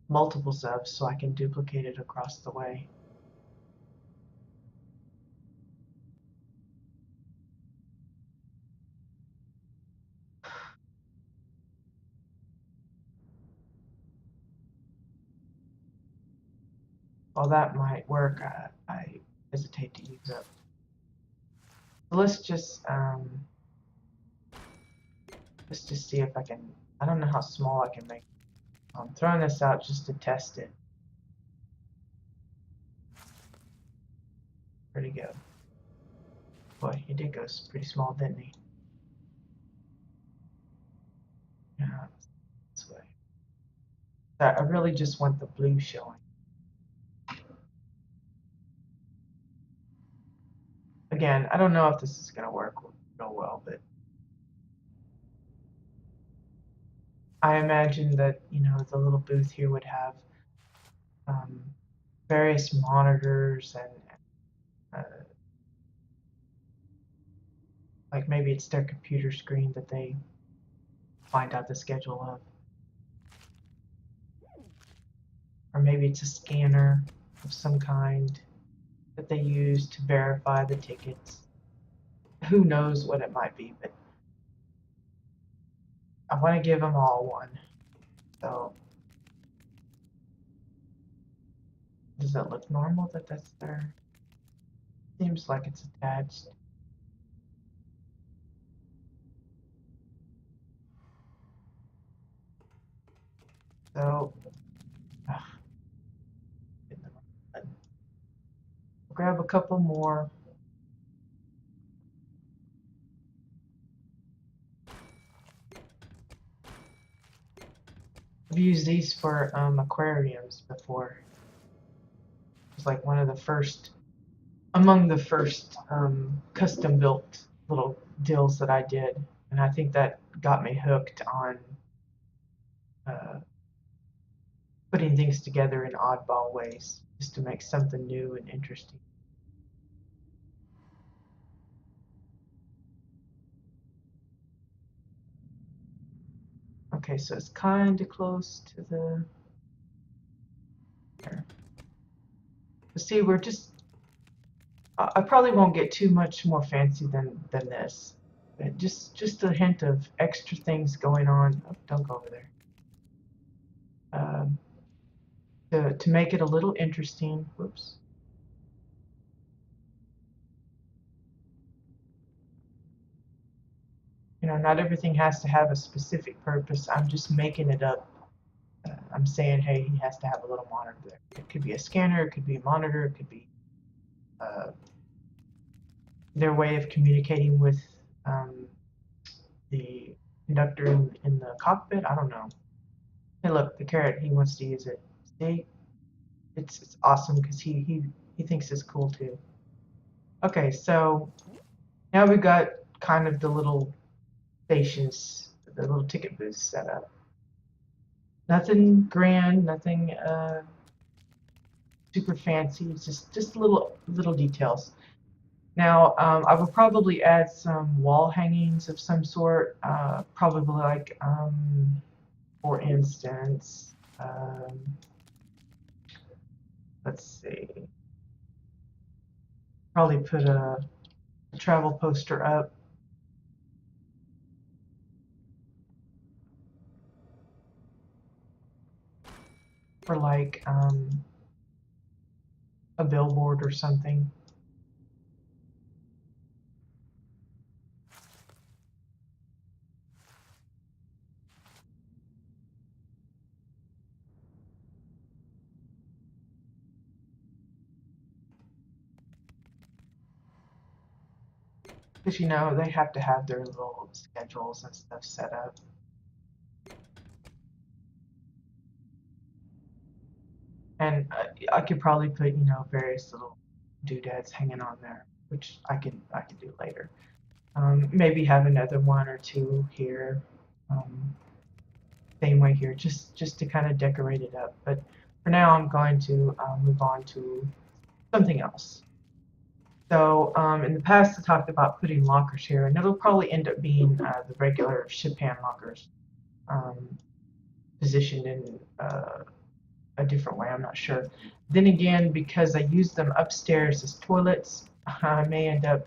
multiples of so I can duplicate it across the way. while that might work, I hesitate to use up. So let's just see if I can. I don't know how small I can make it. I'm throwing this out just to test it. Where'd he go? Boy, he did go pretty small, didn't he? Yeah, this way. I really just want the blue showing. Again, I don't know if this is going to work real well, but I imagine that, the little booth here would have various monitors and like maybe it's their computer screen that they find out the schedule of. Or maybe it's a scanner of some kind that they use to verify the tickets. Who knows what it might be, but I want to give them all one. So, does that look normal that that's there? Seems like it's attached. So, grab a couple more. I've used these for aquariums before. It's like one of the first, among the first custom built little deals that I did. And I think that got me hooked on putting things together in oddball ways, just to make something new and interesting. Okay, so it's kind of close to the. There. See, we're just. I probably won't get too much more fancy than this. But just a hint of extra things going on. Oh, don't go over there. To make it a little interesting. Whoops. Not everything has to have a specific purpose. I'm just making it up. I'm saying, hey, he has to have a little monitor there. It could be a scanner, it could be a monitor, it could be their way of communicating with the conductor in the cockpit. I don't know. Hey, look, the carrot, he wants to use it. See? It's awesome because he thinks it's cool too. Okay, so now we've got kind of the little stations, the little ticket booths set up. Nothing grand, nothing super fancy. It's just little details. Now, I will probably add some wall hangings of some sort. Probably like, for instance, let's see. Probably put a travel poster up. For like a billboard or something. Because they have to have their little schedules and stuff set up. And I could probably put various little doodads hanging on there, which I could do later. Maybe have another one or two here. Same way here, just to kind of decorate it up. But for now, I'm going to move on to something else. So in the past, I talked about putting lockers here, and it'll probably end up being the regular ship hand lockers positioned in a different way. I'm not sure. Then again, because I use them upstairs as toilets, I may end up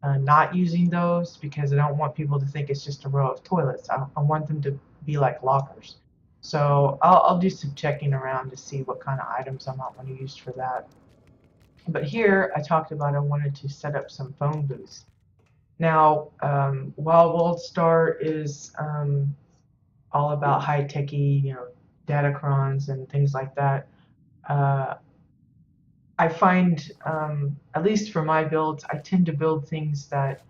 not using those because I don't want people to think it's just a row of toilets. I want them to be like lockers. So I'll do some checking around to see what kind of items I might want to use for that. But here I talked about I wanted to set up some phone booths. Now, while WildStar is all about high-techy, datacrons and things like that, uh, I find, at least for my builds, I tend to build things that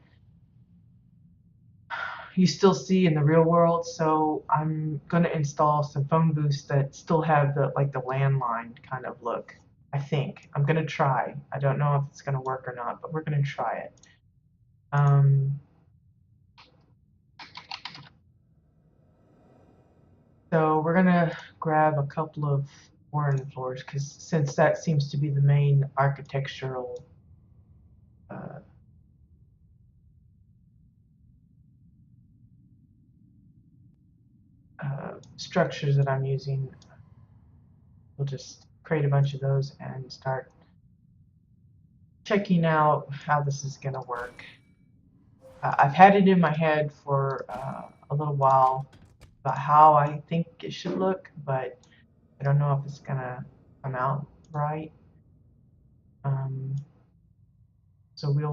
you still see in the real world. So I'm going to install some phone booths that still have the landline kind of look. I think I'm going to try. I don't know if it's going to work or not, but we're going to try it. So we're going to grab a couple of Warren floors because since that seems to be the main architectural uh, structures that I'm using, we'll just create a bunch of those and start checking out how this is going to work. I've had it in my head for a little while about how I think it should look, but I don't know if it's going to come out right. Um, so we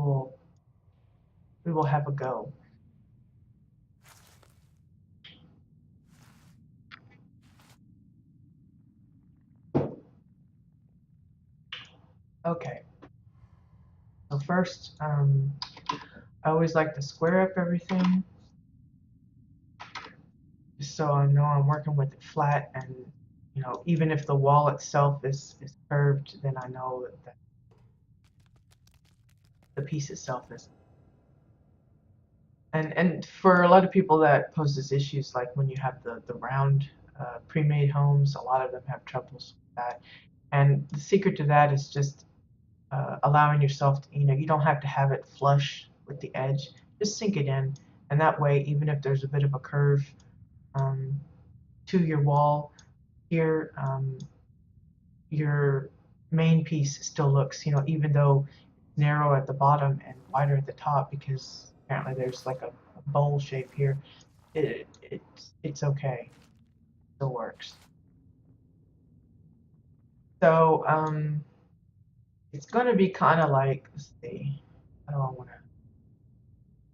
will have a go. Okay. So first, I always like to square up everything, just so I know I'm working with it flat, and even if the wall itself is curved, then I know that the piece itself is. And for a lot of people that poses issues, like when you have the round pre-made homes, a lot of them have troubles with that. And the secret to that is just allowing yourself to, you don't have to have it flush with the edge. Just sink it in, and that way, even if there's a bit of a curve um, to your wall here, your main piece still looks, even though narrow at the bottom and wider at the top, because apparently there's like a bowl shape here. It's okay. It still works. So it's going to be kind of like, let's see, how do I want to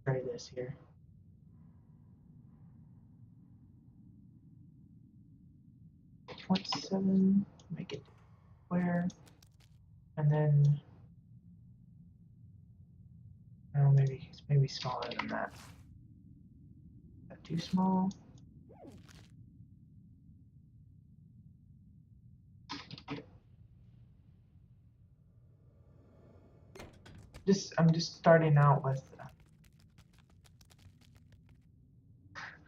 try this here? Point 0.7, make it square, and then oh, maybe smaller than that. Is that too small? I'm just starting out with.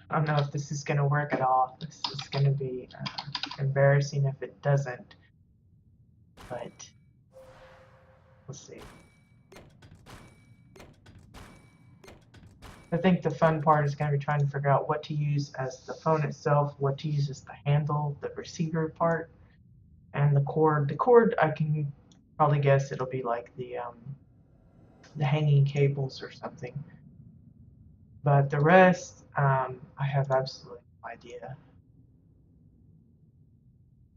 I don't know if this is going to work at all. This is going to be embarrassing if it doesn't, but we'll see. I think the fun part is going to be trying to figure out what to use as the phone itself, what to use as the handle, the receiver part, and the cord. The cord, I can probably guess it'll be like the hanging cables or something. But the rest, I have absolutely no idea.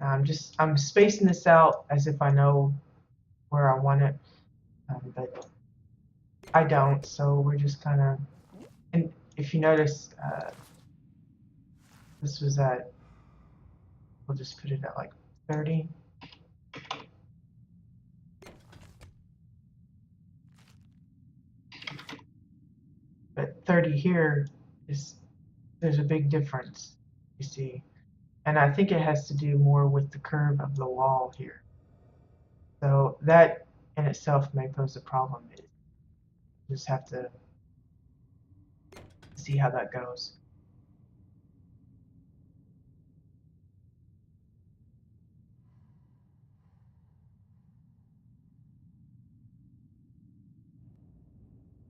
I'm spacing this out as if I know where I want it, but I don't. So we're just kind of, and if you notice, this was at, we'll just put it at like 30. But 30 here is, there's a big difference, you see. And I think it has to do more with the curve of the wall here. So that in itself may pose a problem. You just have to see how that goes.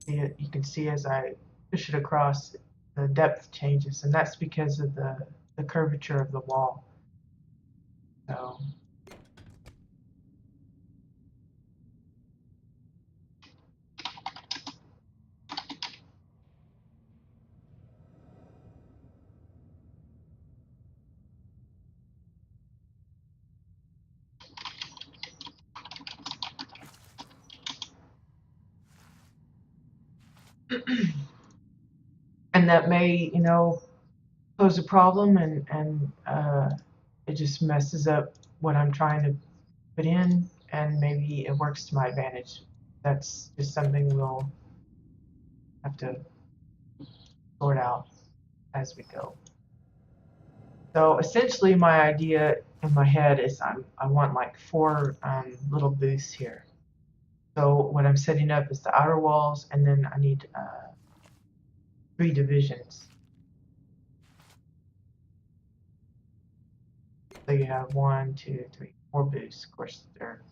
You can see as I push it across, the depth changes, and that's because of the curvature of the wall. So And that may, pose a problem, and it just messes up what I'm trying to put in, and maybe it works to my advantage. That's just something we'll have to sort out as we go. So essentially, my idea in my head is I want like four little booths here. So what I'm setting up is the outer walls, and then I need 3 divisions. So you have 1, 2, 3, 4 booths. Of course, they're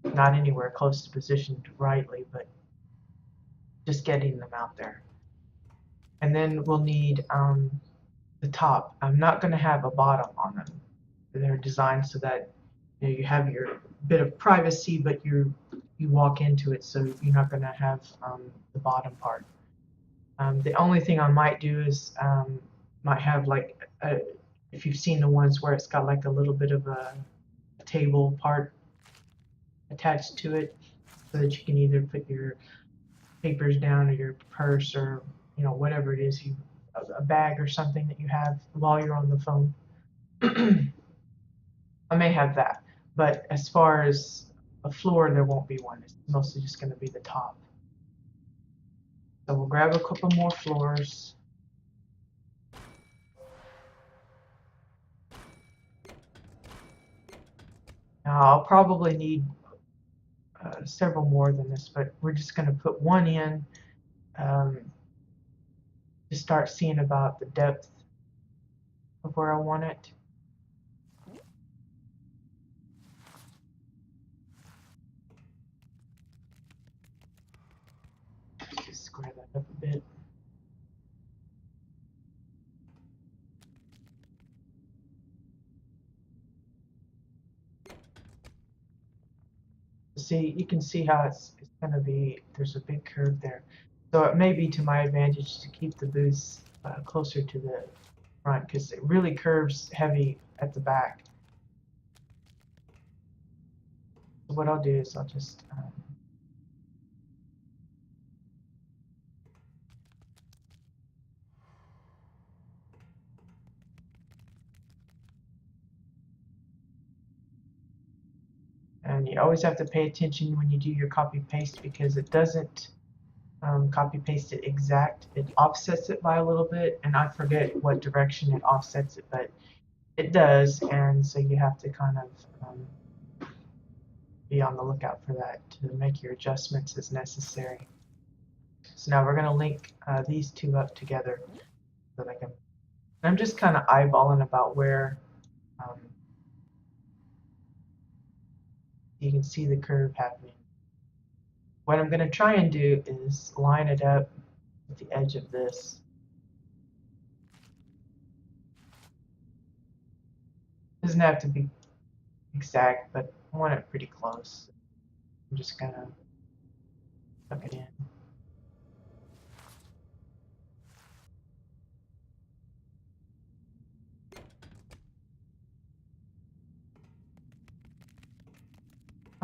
not anywhere close to positioned rightly, but just getting them out there. And then we'll need the top. I'm not going to have a bottom on them. They're designed so that you have your bit of privacy, but you walk into it, so you're not going to have the bottom part. The only thing I might do is might have like if you've seen the ones where it's got like a little bit of a table part attached to it, so that you can either put your papers down or your purse or whatever it is, a bag or something that you have while you're on the phone. I may have that, but as far as a floor, there won't be one. It's mostly just going to be the top. So we'll grab a couple more floors. Now I'll probably need several more than this, but we're just going to put one in um, to start seeing about the depth of where I want it. Just square that up a bit. See, you can see how it's going to be, there's a big curve there. So it may be to my advantage to keep the booths closer to the front, because it really curves heavy at the back. So what I'll do is I'll just and you always have to pay attention when you do your copy paste, because it doesn't copy paste it exact. It offsets it by a little bit, and I forget what direction it offsets it, but it does, and so you have to kind of be on the lookout for that to make your adjustments as necessary. So now we're going to link these two up together so that I can. I'm just kind of eyeballing about where you can see the curve happening. What I'm going to try and do is line it up with the edge of this. Doesn't have to be exact, but I want it pretty close. I'm just going to tuck it in.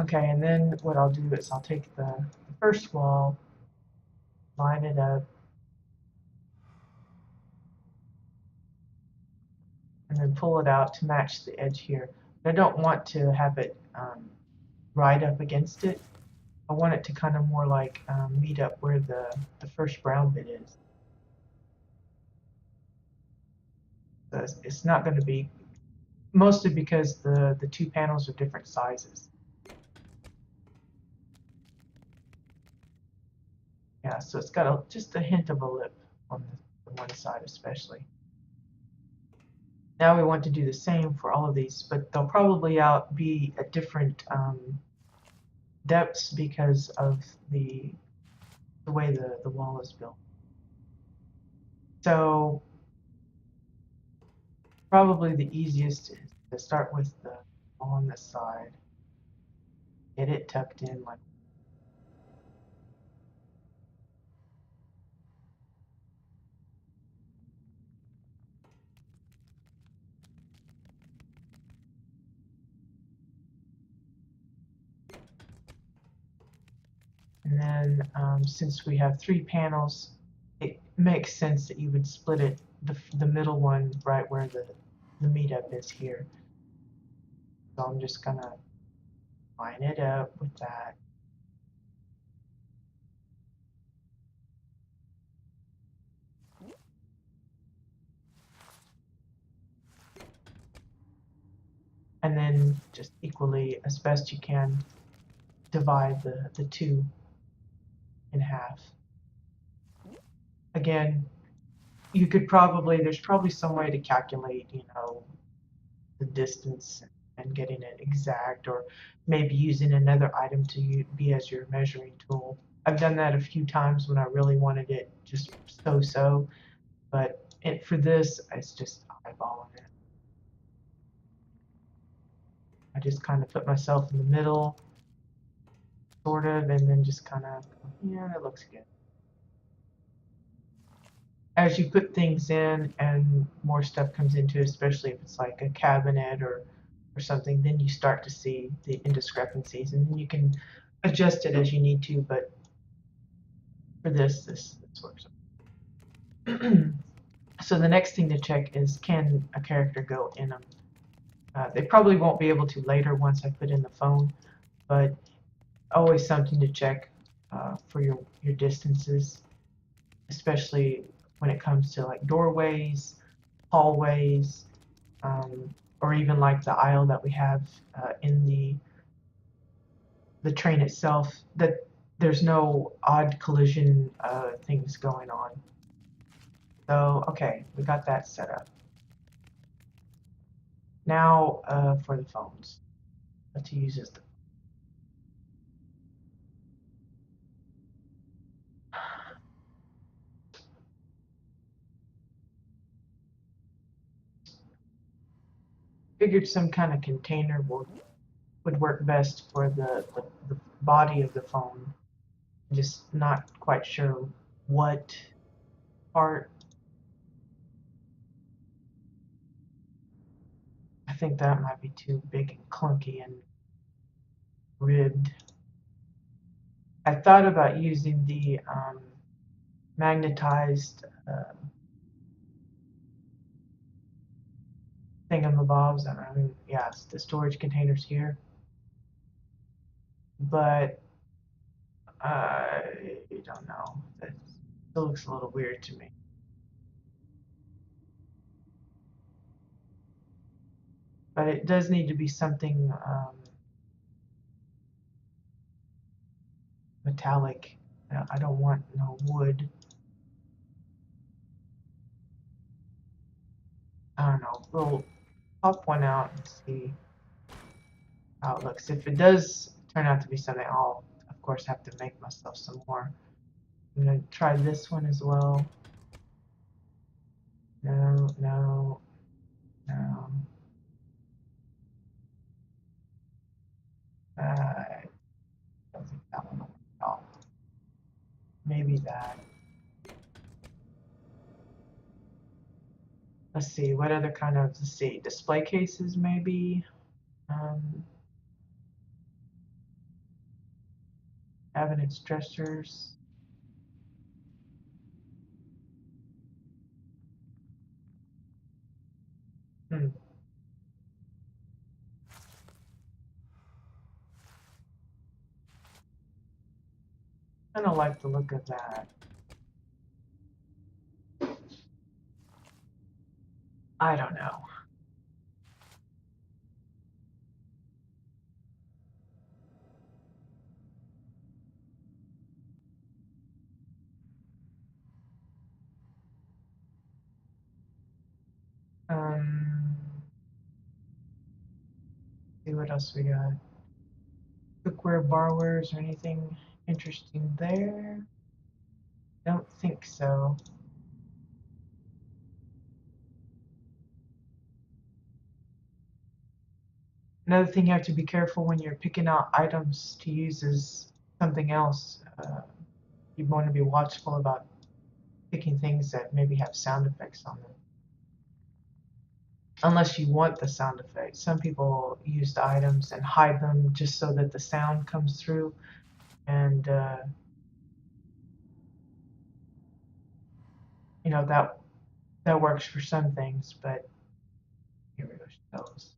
Okay, and then what I'll do is I'll take the first wall, line it up, and then pull it out to match the edge here. But I don't want to have it right up against it. I want it to kind of more like meet up where the first brown bit is. So it's not going to be, mostly because the two panels are different sizes. Yeah, so it's got just a hint of a lip on the one side especially. Now we want to do the same for all of these, but they'll probably be at different depths because of the way the wall is built. So probably the easiest is to start with the wall on this side, get it tucked in like. And then since we have 3 panels, it makes sense that you would split it, the middle one right where the meetup is here. So I'm just gonna line it up with that. And then just equally, as best you can, divide the two in half. Again, you could probably, there's probably some way to calculate, the distance and getting it exact, or maybe using another item to be as your measuring tool. I've done that a few times when I really wanted it just so, but for this, it's just eyeballing it. I just kind of put myself in the middle, sort of, and then just kind of, yeah, that looks good. As you put things in and more stuff comes into it, especially if it's like a cabinet or something, then you start to see the indiscrepancies, and then you can adjust it as you need to. But for this works. So the next thing to check is, can a character go in them? They probably won't be able to later once I put in the phone, but always something to check for your distances, especially when it comes to like doorways, hallways, or even like the aisle that we have in the train itself, that there's no odd collision things going on. So, okay, we got that set up. Now for the phones. Let's use the figured some kind of container would work best for the body of the phone. Just not quite sure what part. I think that might be too big and clunky and ribbed. I thought about using the magnetized thingamabobs. I mean, yeah, it's the storage containers here. But I don't know. That still looks a little weird to me. But it does need to be something metallic. I don't want no wood. I don't know. We'll pop one out and see how it looks. If it does turn out to be something, I'll of course have to make myself some more. I'm gonna try this one as well. No, no, no. I don't think that one will work at all. Maybe that. Let's see, what other kind of, let's see, display cases maybe? Cabinets, dressers. Hmm. I don't like the look of that. I don't know. Um, see what else we got. Cookware, barwares, or anything interesting there? Don't think so. Another thing you have to be careful when you're picking out items to use is something else. You want to be watchful about picking things that maybe have sound effects on them. Unless you want the sound effects. Some people use the items and hide them just so that the sound comes through. And you know, that works for some things, but here we go, those.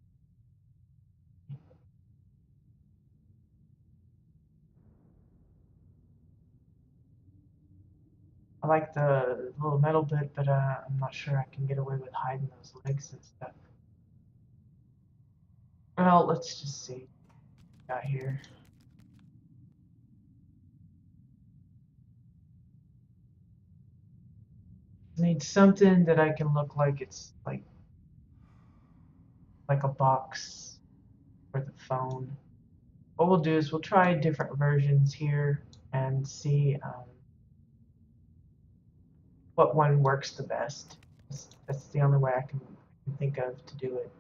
I like the little metal bit, but I'm not sure I can get away with hiding those legs and stuff. Well, let's just see what we got here. Need something that I can look like it's like a box for the phone. What we'll do is we'll try different versions here and see what one works the best. That's the only way I can think of to do it.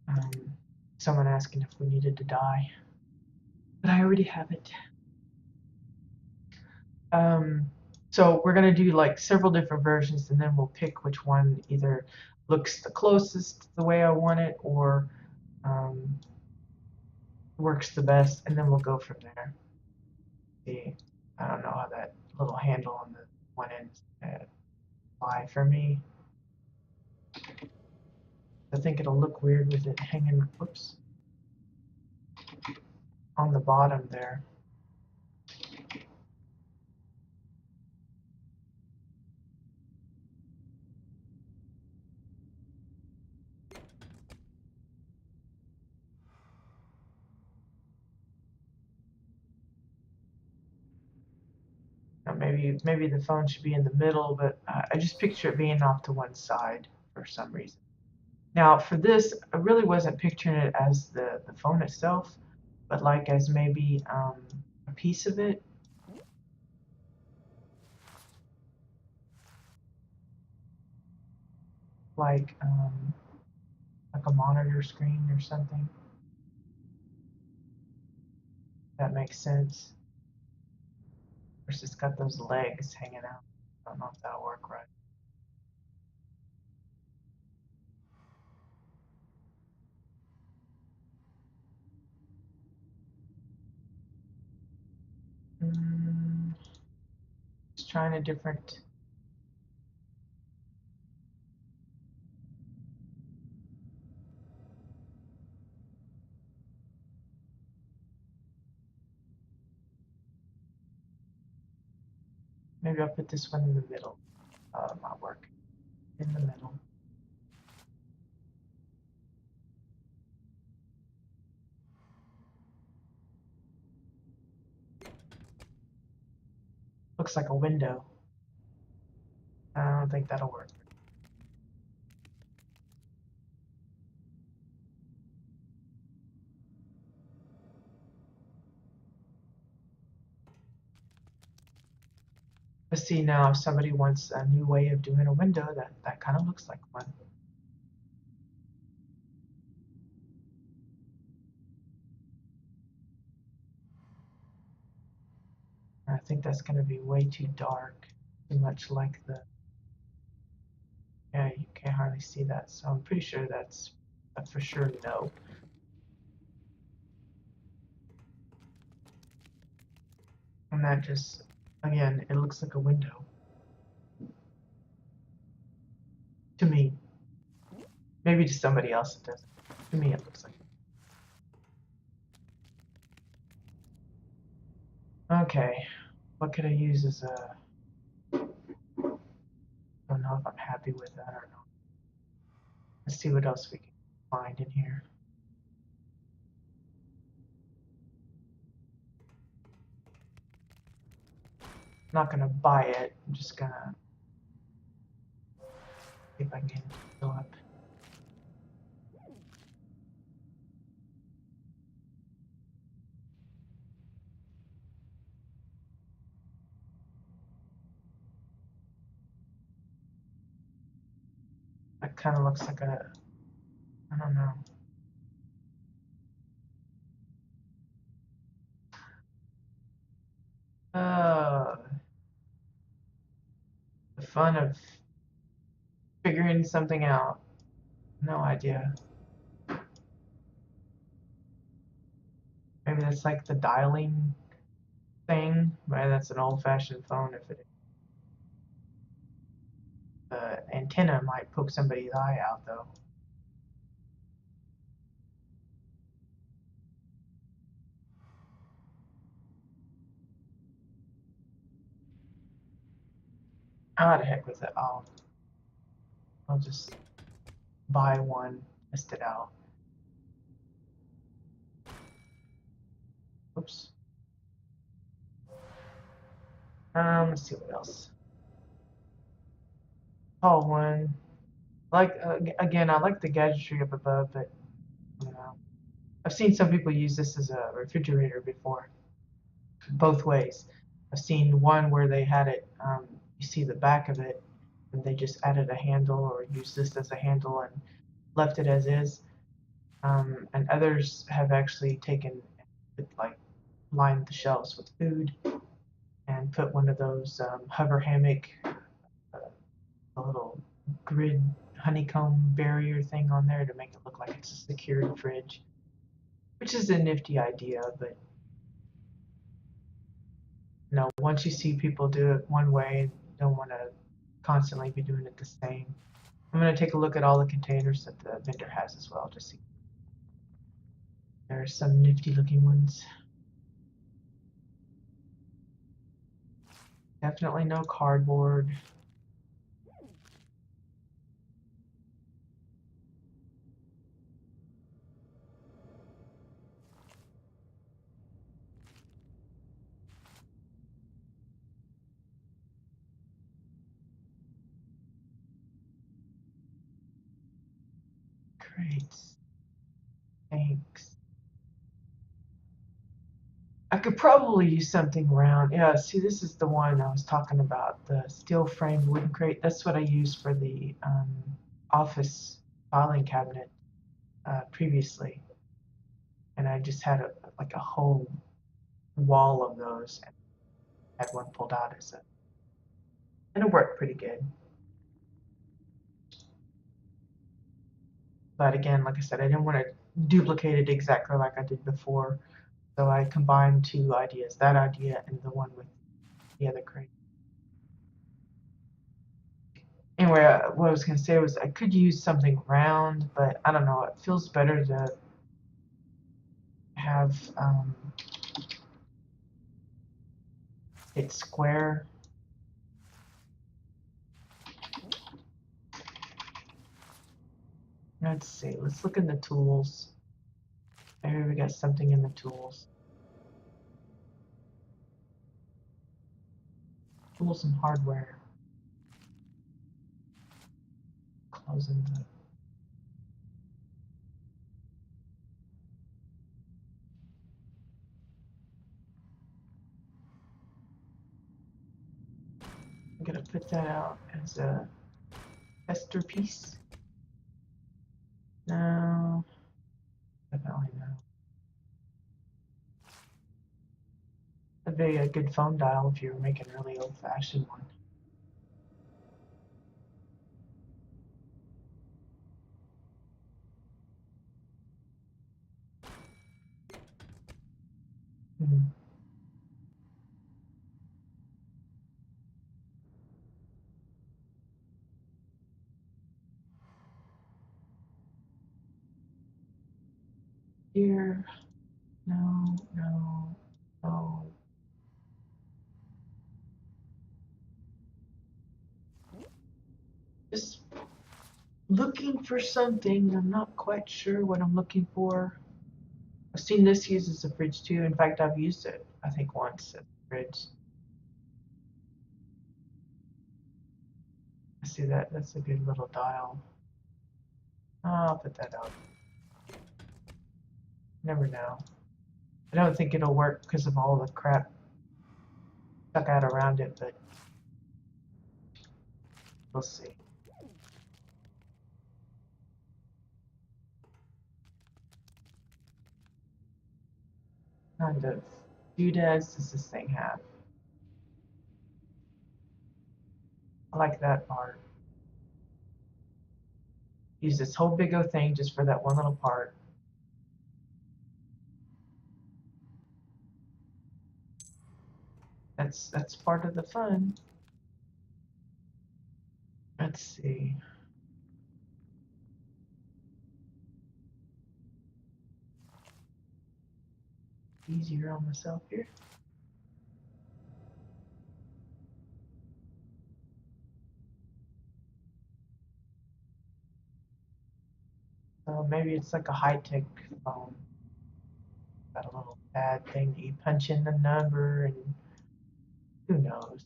Um, Someone asking if we needed to die, but I already have it. Um, so we're gonna do like several different versions, and then we'll pick which one either looks the closest to the way I want it, or um, works the best, and then we'll go from there. See, I don't know how that little handle on the one end is gonna apply for me. I think it'll look weird with it hanging, whoops, on the bottom there. Now maybe the phone should be in the middle, but I just picture it being off to one side for some reason. Now for this, I really wasn't picturing it as the phone itself, but like as maybe a piece of it. Like like a monitor screen or something. That makes sense. Of course, it's got those legs hanging out. I don't know if that'll work right. Mm, just trying a different. Maybe I'll put this one in the middle. Not work. In the middle. Looks like a window. I don't think that'll work. Let's see now if somebody wants a new way of doing a window that kind of looks like one. I think that's going to be way too dark, too much like the. Yeah, you can't hardly see that, so I'm pretty sure that's a for sure no. And that just, again, it looks like a window to me. Maybe to somebody else it doesn't. To me, it looks like. Okay, what could I use as a? I don't know if I'm happy with that or not. Let's see what else we can find in here. I'm not gonna buy it. I'm just gonna see if I can get it to fill up. That kind of looks like a. I don't know. Uh, the fun of figuring something out. No idea. Maybe that's like the dialing thing. Maybe that's an old-fashioned phone if it is. The antenna might poke somebody's eye out though. Ah, the heck with it. I'll just buy one, test it out. Oops. Let's see what else. Oh, one. Like again, I like the gadgetry up above, but you know, I've seen some people use this as a refrigerator before, both ways. I've seen one where they had it. You see the back of it, and they just added a handle or used this as a handle and left it as is. And others have actually taken, like, lined the shelves with food and put one of those hover hammock, a little grid honeycomb barrier thing on there to make it look like it's a secured fridge, which is a nifty idea. But once you see people do it one way, you don't want to constantly be doing it the same. I'm going to take a look at all the containers that the vendor has as well to see. There are some nifty looking ones. Definitely no cardboard. Crates. Thanks. I could probably use something round. Yeah, see, this is the one I was talking about, the steel framed wooden crate. That's what I used for the office filing cabinet previously. And I just had like a whole wall of those and had one pulled out as a, and it worked pretty good. But again, like I said, I didn't want to duplicate it exactly like I did before. So I combined two ideas, that idea and the one with the other crate. Anyway, what I was going to say was I could use something round, but I don't know. It feels better to have it square. Let's see. Let's look in the tools. Maybe we got something in the tools. Tools and hardware. Closing the. I'm gonna put that out as a tester piece. No, definitely no. That'd be a good phone dial if you were making a really old-fashioned one. Hmm. Here, no, no, no. Just looking for something. I'm not quite sure what I'm looking for. I've seen this used as a fridge too. In fact, I've used it, I think, once as a fridge. I see that. That's a good little dial. I'll put that out. Never know. I don't think it'll work because of all the crap stuck out around it, but we'll see. Kind of doodads does this thing have? I like that part. Use this whole big O thing just for that one little part. That's part of the fun. Let's see. Easier on myself here. So maybe it's like a high-tech phone. Got a little pad thing that you punch in the number and who knows.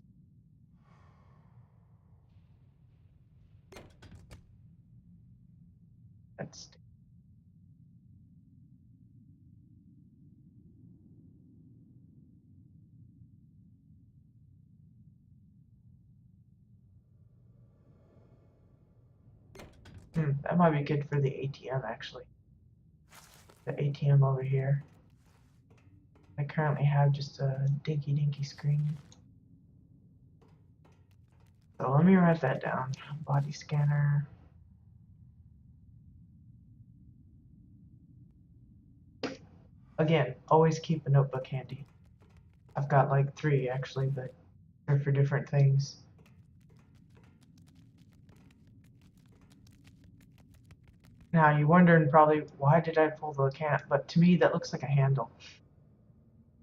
That's that might be good for the ATM actually. The ATM over here. I currently have just a dinky screen. So let me write that down. Body scanner. Again, always keep a notebook handy. I've got like 3 actually, but they're for different things. Now you're wondering probably why did I pull the can? But to me that looks like a handle,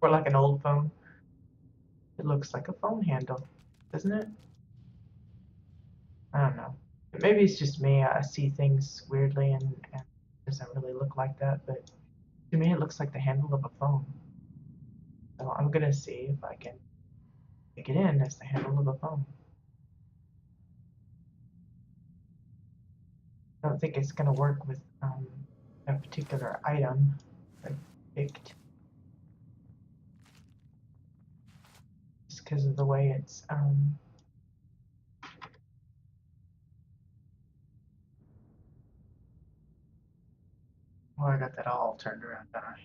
or like an old phone. It looks like a phone handle, doesn't it? I don't know. Maybe it's just me. I see things weirdly and it doesn't really look like that. But to me, it looks like the handle of a phone. So I'm gonna see if I can make it in as the handle of a phone. I don't think it's gonna work with a particular item I picked, just because of the way it's well, I got that all turned around, don't I?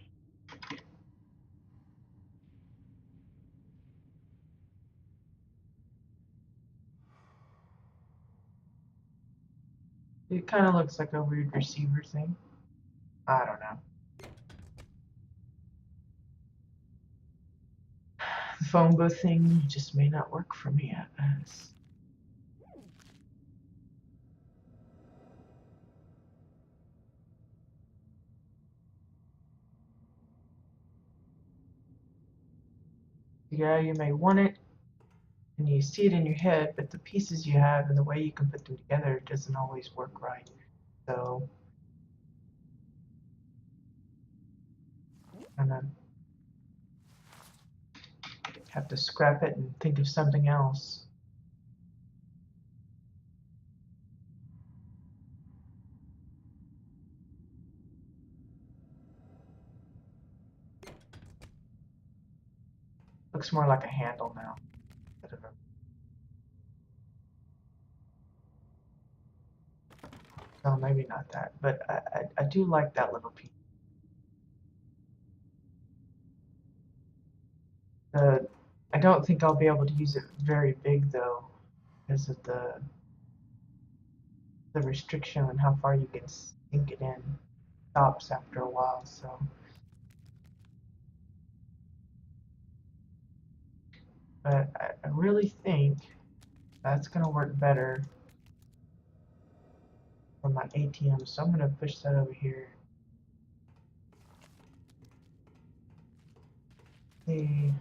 It kind of looks like a weird receiver thing. I don't know. The phone booth thing just may not work for me. Yeah, you may want it and you see it in your head, but the pieces you have and the way you can put them together doesn't always work right. So, I'm gonna have to scrap it and think of something else. Looks more like a handle now. No, maybe not that, but I do like that little piece. I don't think I'll be able to use it very big though, because of the restriction on how far you can sink it in. Stops after a while, so. But I really think that's gonna work better for my ATM, so I'm gonna push that over here. See.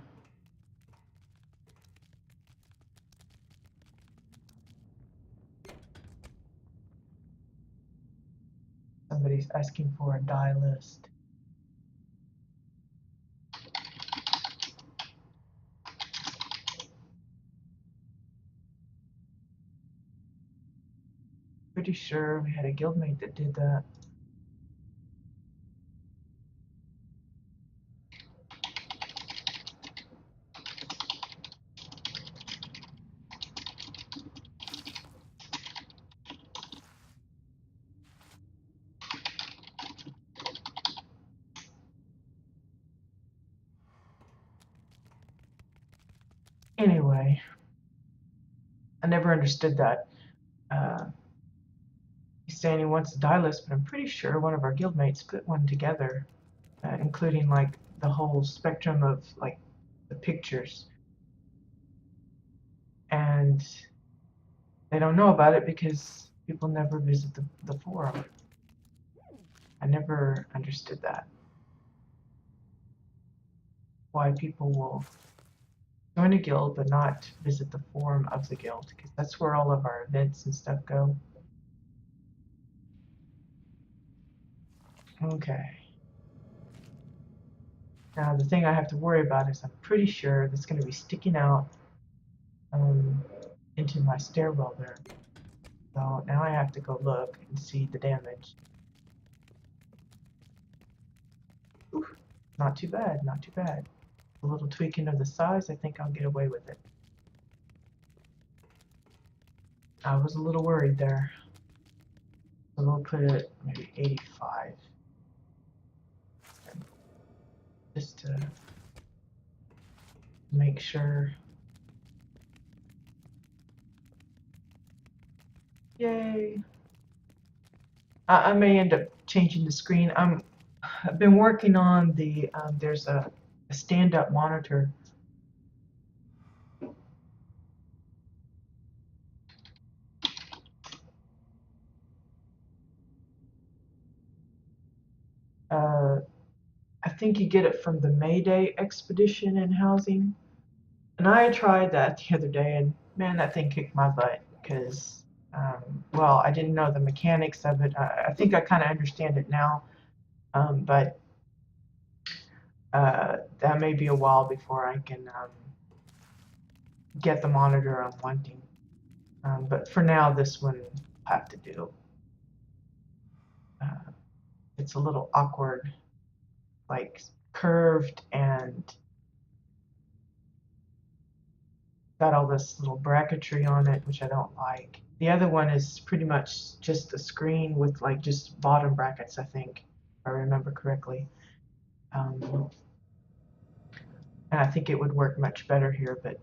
Somebody's asking for a die list. Pretty sure we had a guildmate that did that. Anyway, never understood that. He's saying he wants a die list, but I'm pretty sure one of our guildmates put one together, including like the whole spectrum of like the pictures. And they don't know about it because people never visit the forum. I never understood that. Why people will join a guild but not visit the forum of the guild, because that's where all of our events and stuff go. Okay. Now the thing I have to worry about is I'm pretty sure that's going to be sticking out into my stairwell there. So now I have to go look and see the damage. Oof, not too bad, not too bad. A little tweaking of the size, I think I'll get away with it. I was a little worried there. So we'll put it maybe 85. Just to make sure. Yay! I may end up changing the screen. I've been working on the there's a stand-up monitor. I think you get it from the Mayday Expedition in Housing. And I tried that the other day, and man, that thing kicked my butt because, well, I didn't know the mechanics of it. I think I kind of understand it now, but that may be a while before I can get the monitor I'm wanting. But for now, this one will have to do. It's a little awkward, like curved and got all this little bracketry on it, which I don't like. The other one is pretty much just a screen with like just bottom brackets, I think, if I remember correctly. And I think it would work much better here, but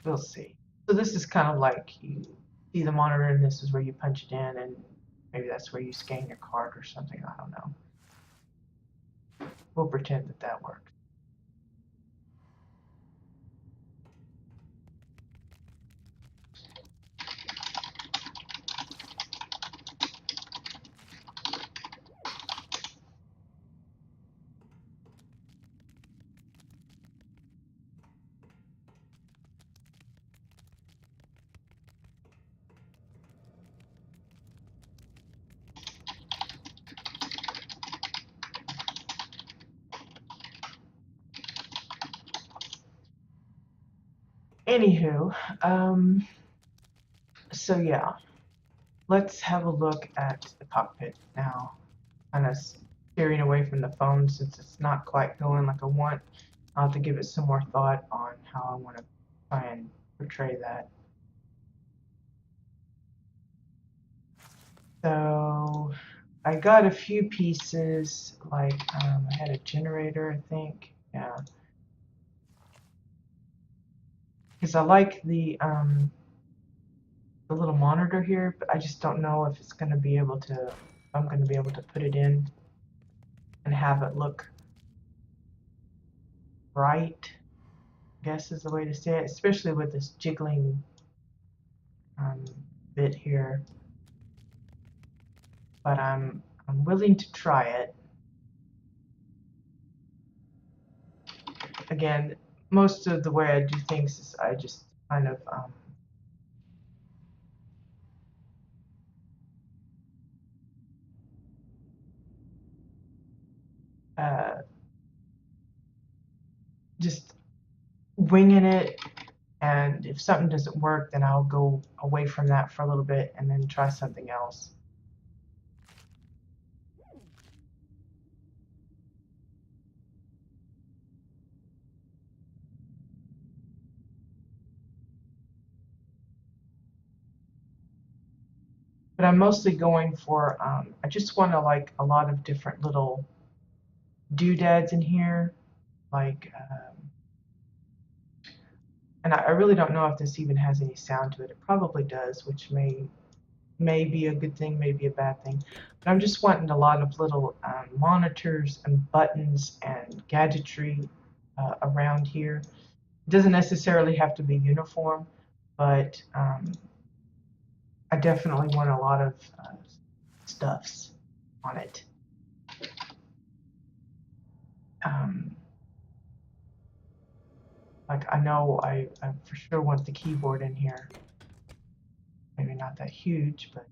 we'll see. So this is kind of like you see the monitor, and this is where you punch it in, and maybe that's where you scan your card or something. I don't know. We'll pretend that that works. Anywho, so yeah, let's have a look at the cockpit now. Kind of steering away from the phone since it's not quite going like I want. I'll have to give it some more thought on how I want to try and portray that. So I got a few pieces, like I had a generator, I think, yeah. Because I like the little monitor here, but I just don't know if it's going to be able to, if I'm going to be able to put it in and have it look right, I guess is the way to say it, especially with this jiggling bit here. But I'm willing to try it. Again, most of the way I do things is I just kind of just winging it, and if something doesn't work, then I'll go away from that for a little bit and then try something else. But I'm mostly going for, I just want to like a lot of different little doodads in here. like, and I really don't know if this even has any sound to it. It probably does, which may be a good thing, may be a bad thing. But I'm just wanting a lot of little monitors and buttons and gadgetry around here. It doesn't necessarily have to be uniform, but I definitely want a lot of stuffs on it. Um, like I know I for sure want the keyboard in here. Maybe not that huge, but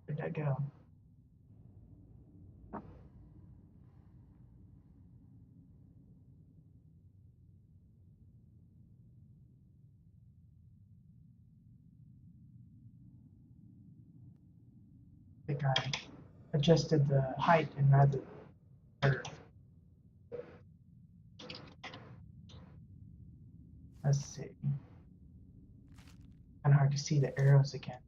where'd that go? I think I adjusted the height and rather or let's see. Kind of hard to see the arrows again.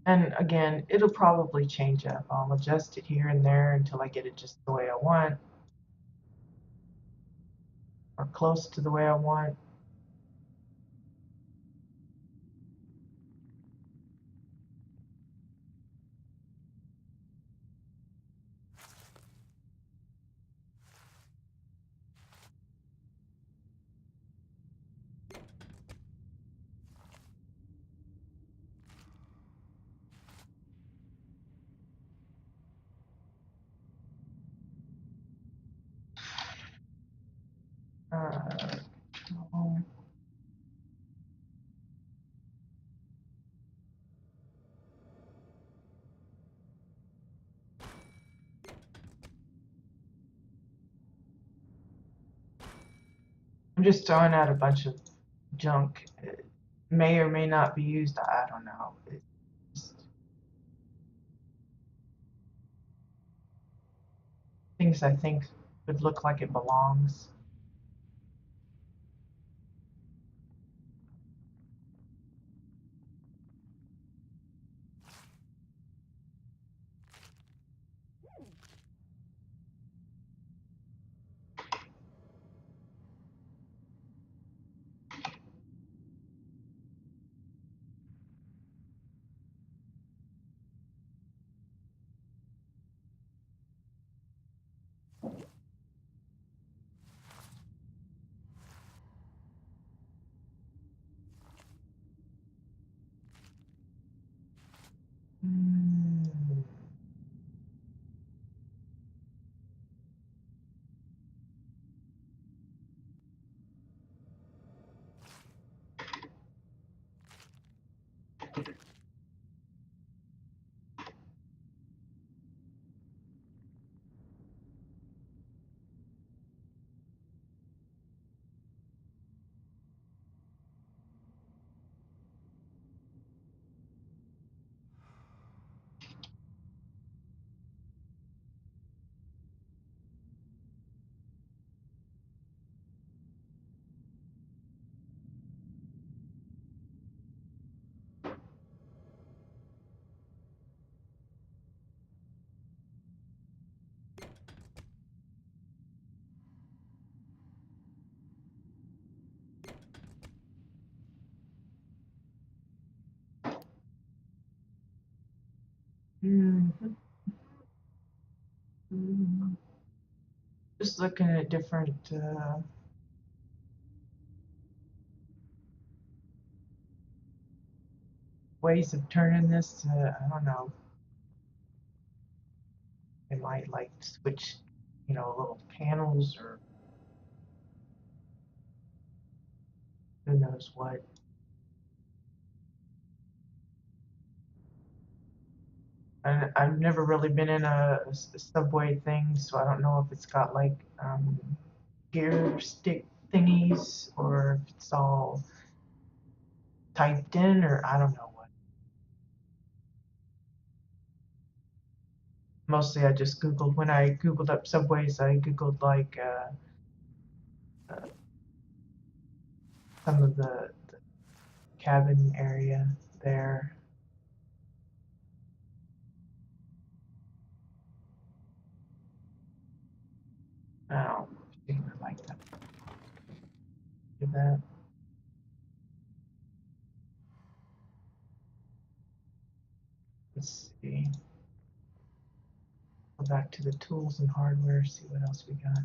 And again, it'll probably change up. I'll adjust it here and there until I get it just the way I want or close to the way I want. Uh, I'm just throwing out a bunch of junk. It may or may not be used. I don't know. It's things I think would look like it belongs. Mm. Mhm. Mhm. Just looking at different ways of turning this. I don't know. They might like switch, little panels or who knows what. And I've never really been in a subway thing, so I don't know if it's got like gear stick thingies or if it's all typed in or I don't know what. Mostly I just Googled, when I Googled up subways, I Googled like uh, some of the cabin area there. I don't think I like that. Do that. Let's see. Go back to the tools and hardware, see what else we got.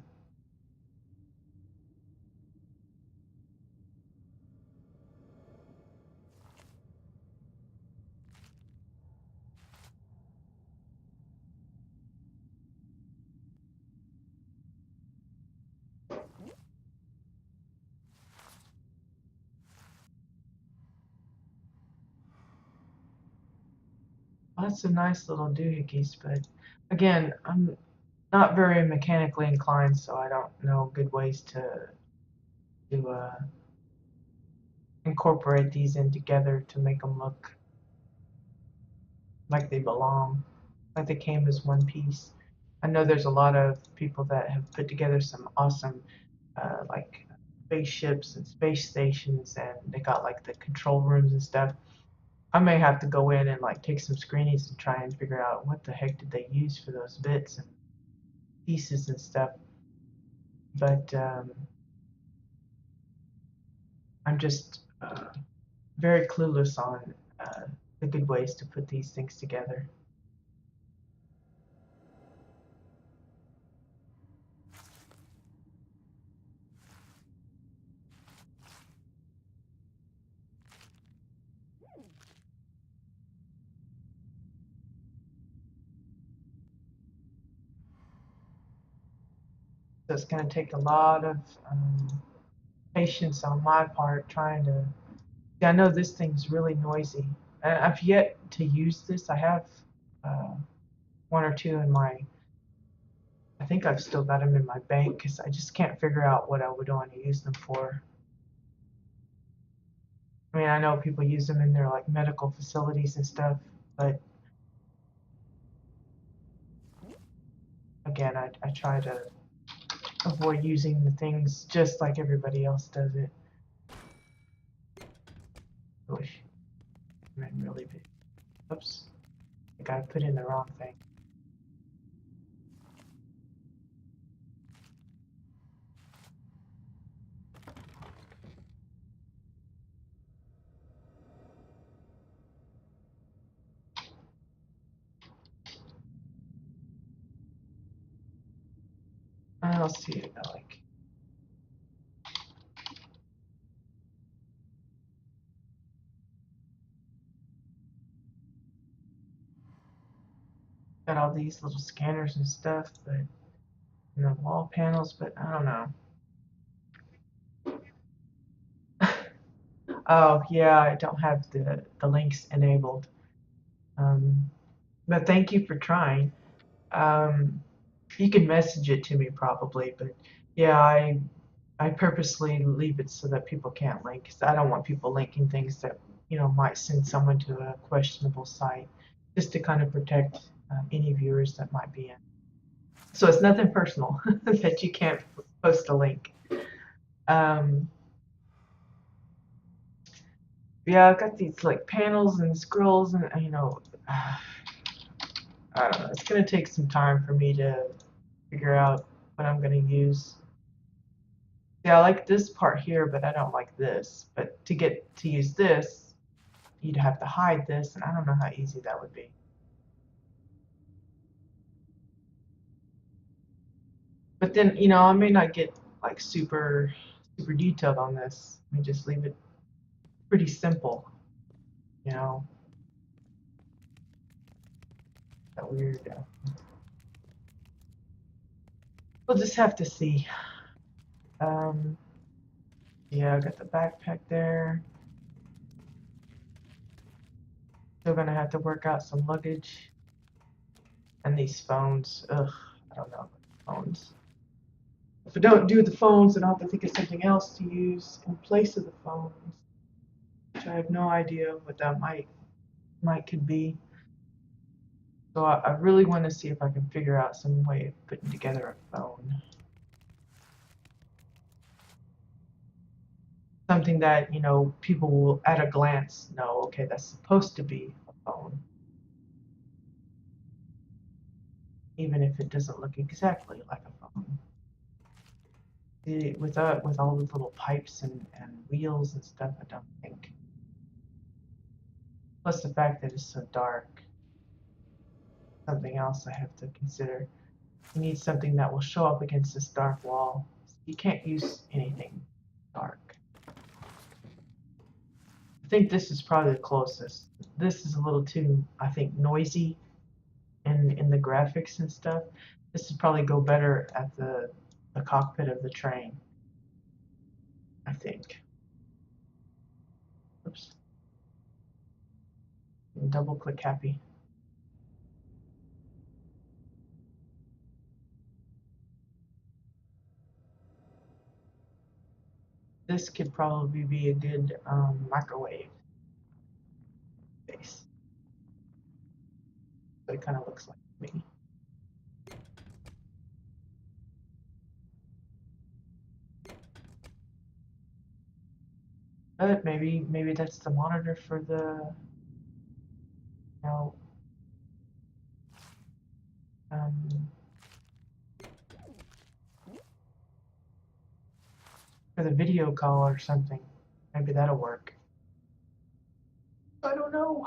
Lots of nice little doohickeys, but again, I'm not very mechanically inclined, so I don't know good ways to incorporate these in together to make them look like they belong, like they came as one piece. I know there's a lot of people that have put together some awesome like spaceships and space stations, and they got like the control rooms and stuff. I may have to go in and like take some screenings and try and figure out what the heck did they use for those bits and pieces and stuff. But I'm just very clueless on the good ways to put these things together. So it's going to take a lot of patience on my part trying to. Yeah, I know this thing's really noisy. And I've yet to use this. I have uh, one or two in my. I think I've still got them in my bank because I just can't figure out what I would want to use them for. I mean, I know people use them in their like medical facilities and stuff, but again, I try to avoid using the things just like everybody else does it. Gosh, I'm really big. Oops, I think I put in the wrong thing. I'll see it like. Got all these little scanners and stuff, but and the wall panels, but I don't know. Oh yeah, I don't have the links enabled. Um, but thank you for trying. Um, you can message it to me probably, but yeah, I purposely leave it so that people can't link, 'cause I don't want people linking things that might send someone to a questionable site, just to kind of protect any viewers that might be in. So it's nothing personal that you can't post a link. Um, yeah, I've got these like panels and scrolls, and I don't know. It's gonna take some time for me to figure out what I'm gonna use. Yeah, I like this part here, but I don't like this. But to get to use this, you'd have to hide this, and I don't know how easy that would be. But then, I may not get like super detailed on this. Let me just leave it pretty simple, you know. That weird. We'll just have to see. Um, yeah, I got the backpack there. Still gonna have to work out some luggage. these phones, ugh, I don't know, phones. If I don't do the phones, then I'll have to think of something else to use in place of the phones, which I have no idea what that might could be. So I really want to see if I can figure out some way of putting together a phone. Something that, people will at a glance know, okay, that's supposed to be a phone. Even if it doesn't look exactly like a phone. With all the little pipes and wheels and stuff, I don't think. Plus the fact that it's so dark. Something else I have to consider. You need something that will show up against this dark wall. You can't use anything dark. I think this is probably the closest. This is a little too, I think, noisy in the graphics and stuff. This would probably go better at the cockpit of the train, I think. Oops. Double click happy. This could probably be a good microwave base. So it kind of looks like me. But maybe that's the monitor for the, um, for the video call or something. Maybe that'll work. I don't know.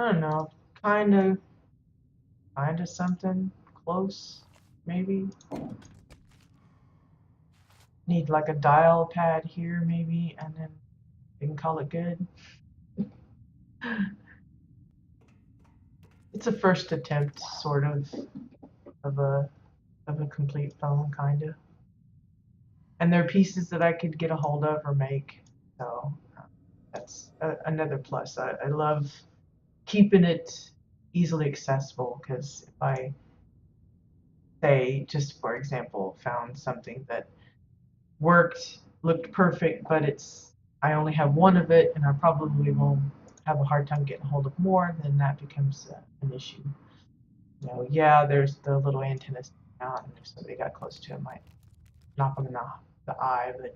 I don't know. Kind of something close, maybe. Need like a dial pad here, maybe, and then we can call it good. It's a first attempt, sort of a complete phone, kind of. And they're pieces that I could get a hold of or make. So that's another plus. I love keeping it easily accessible because if I say, just for example, found something that worked, looked perfect, but I only have one of it, and I probably will have a hard time getting a hold of more, then that becomes an issue. Yeah, there's the little antenna sticking out, and if somebody got close to it, might knock them in the eye, but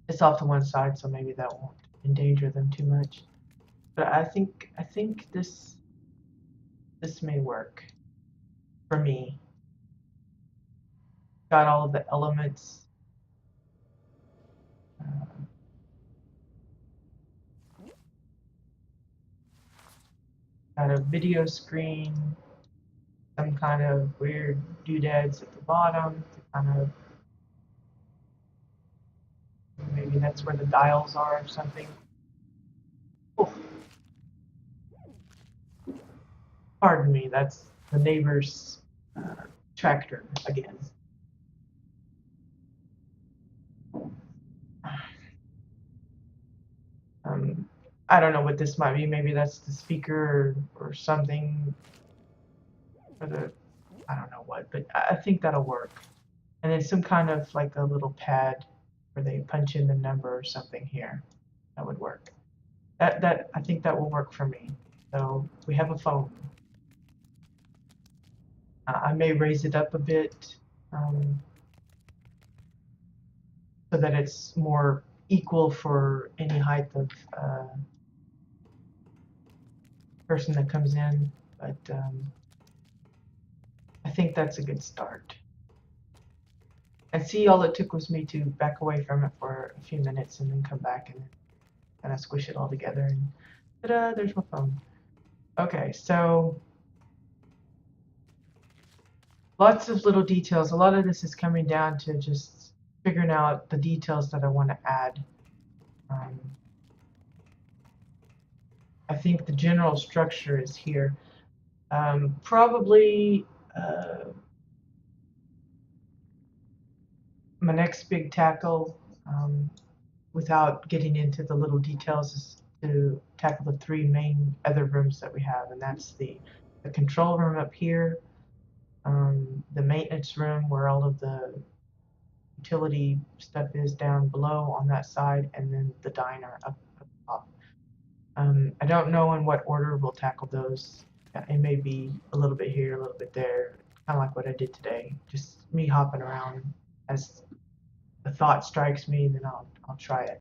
it's off to one side, so maybe that won't endanger them too much. But I think this may work for me. Got all of the elements. Got a video screen, some kind of weird doodads at the bottom to kind of, maybe that's where the dials are or something. Oh, pardon me, that's the neighbor's tractor again. I don't know what this might be. Maybe that's the speaker or something for the, I don't know what, but I think that'll work. And then some kind of like a little pad where they punch in the number or something here. That would work. That I think that will work for me. So we have a phone. I may raise it up a bit so that it's more equal for any height of person that comes in, but I think that's a good start. And see, all it took was me to back away from it for a few minutes and then come back and kind of squish it all together, and ta-da, there's my phone. Okay, so lots of little details. A lot of this is coming down to just figuring out the details that I want to add. I think the general structure is here. Probably my next big tackle, without getting into the little details, is to tackle the three main other rooms that we have, and that's the control room up here, the maintenance room where all of the utility stuff is down below on that side, and then the diner up top. I don't know in what order we'll tackle those. It may be a little bit here, a little bit there, kind of like what I did today. Just me hopping around as a thought strikes me, then I'll try it.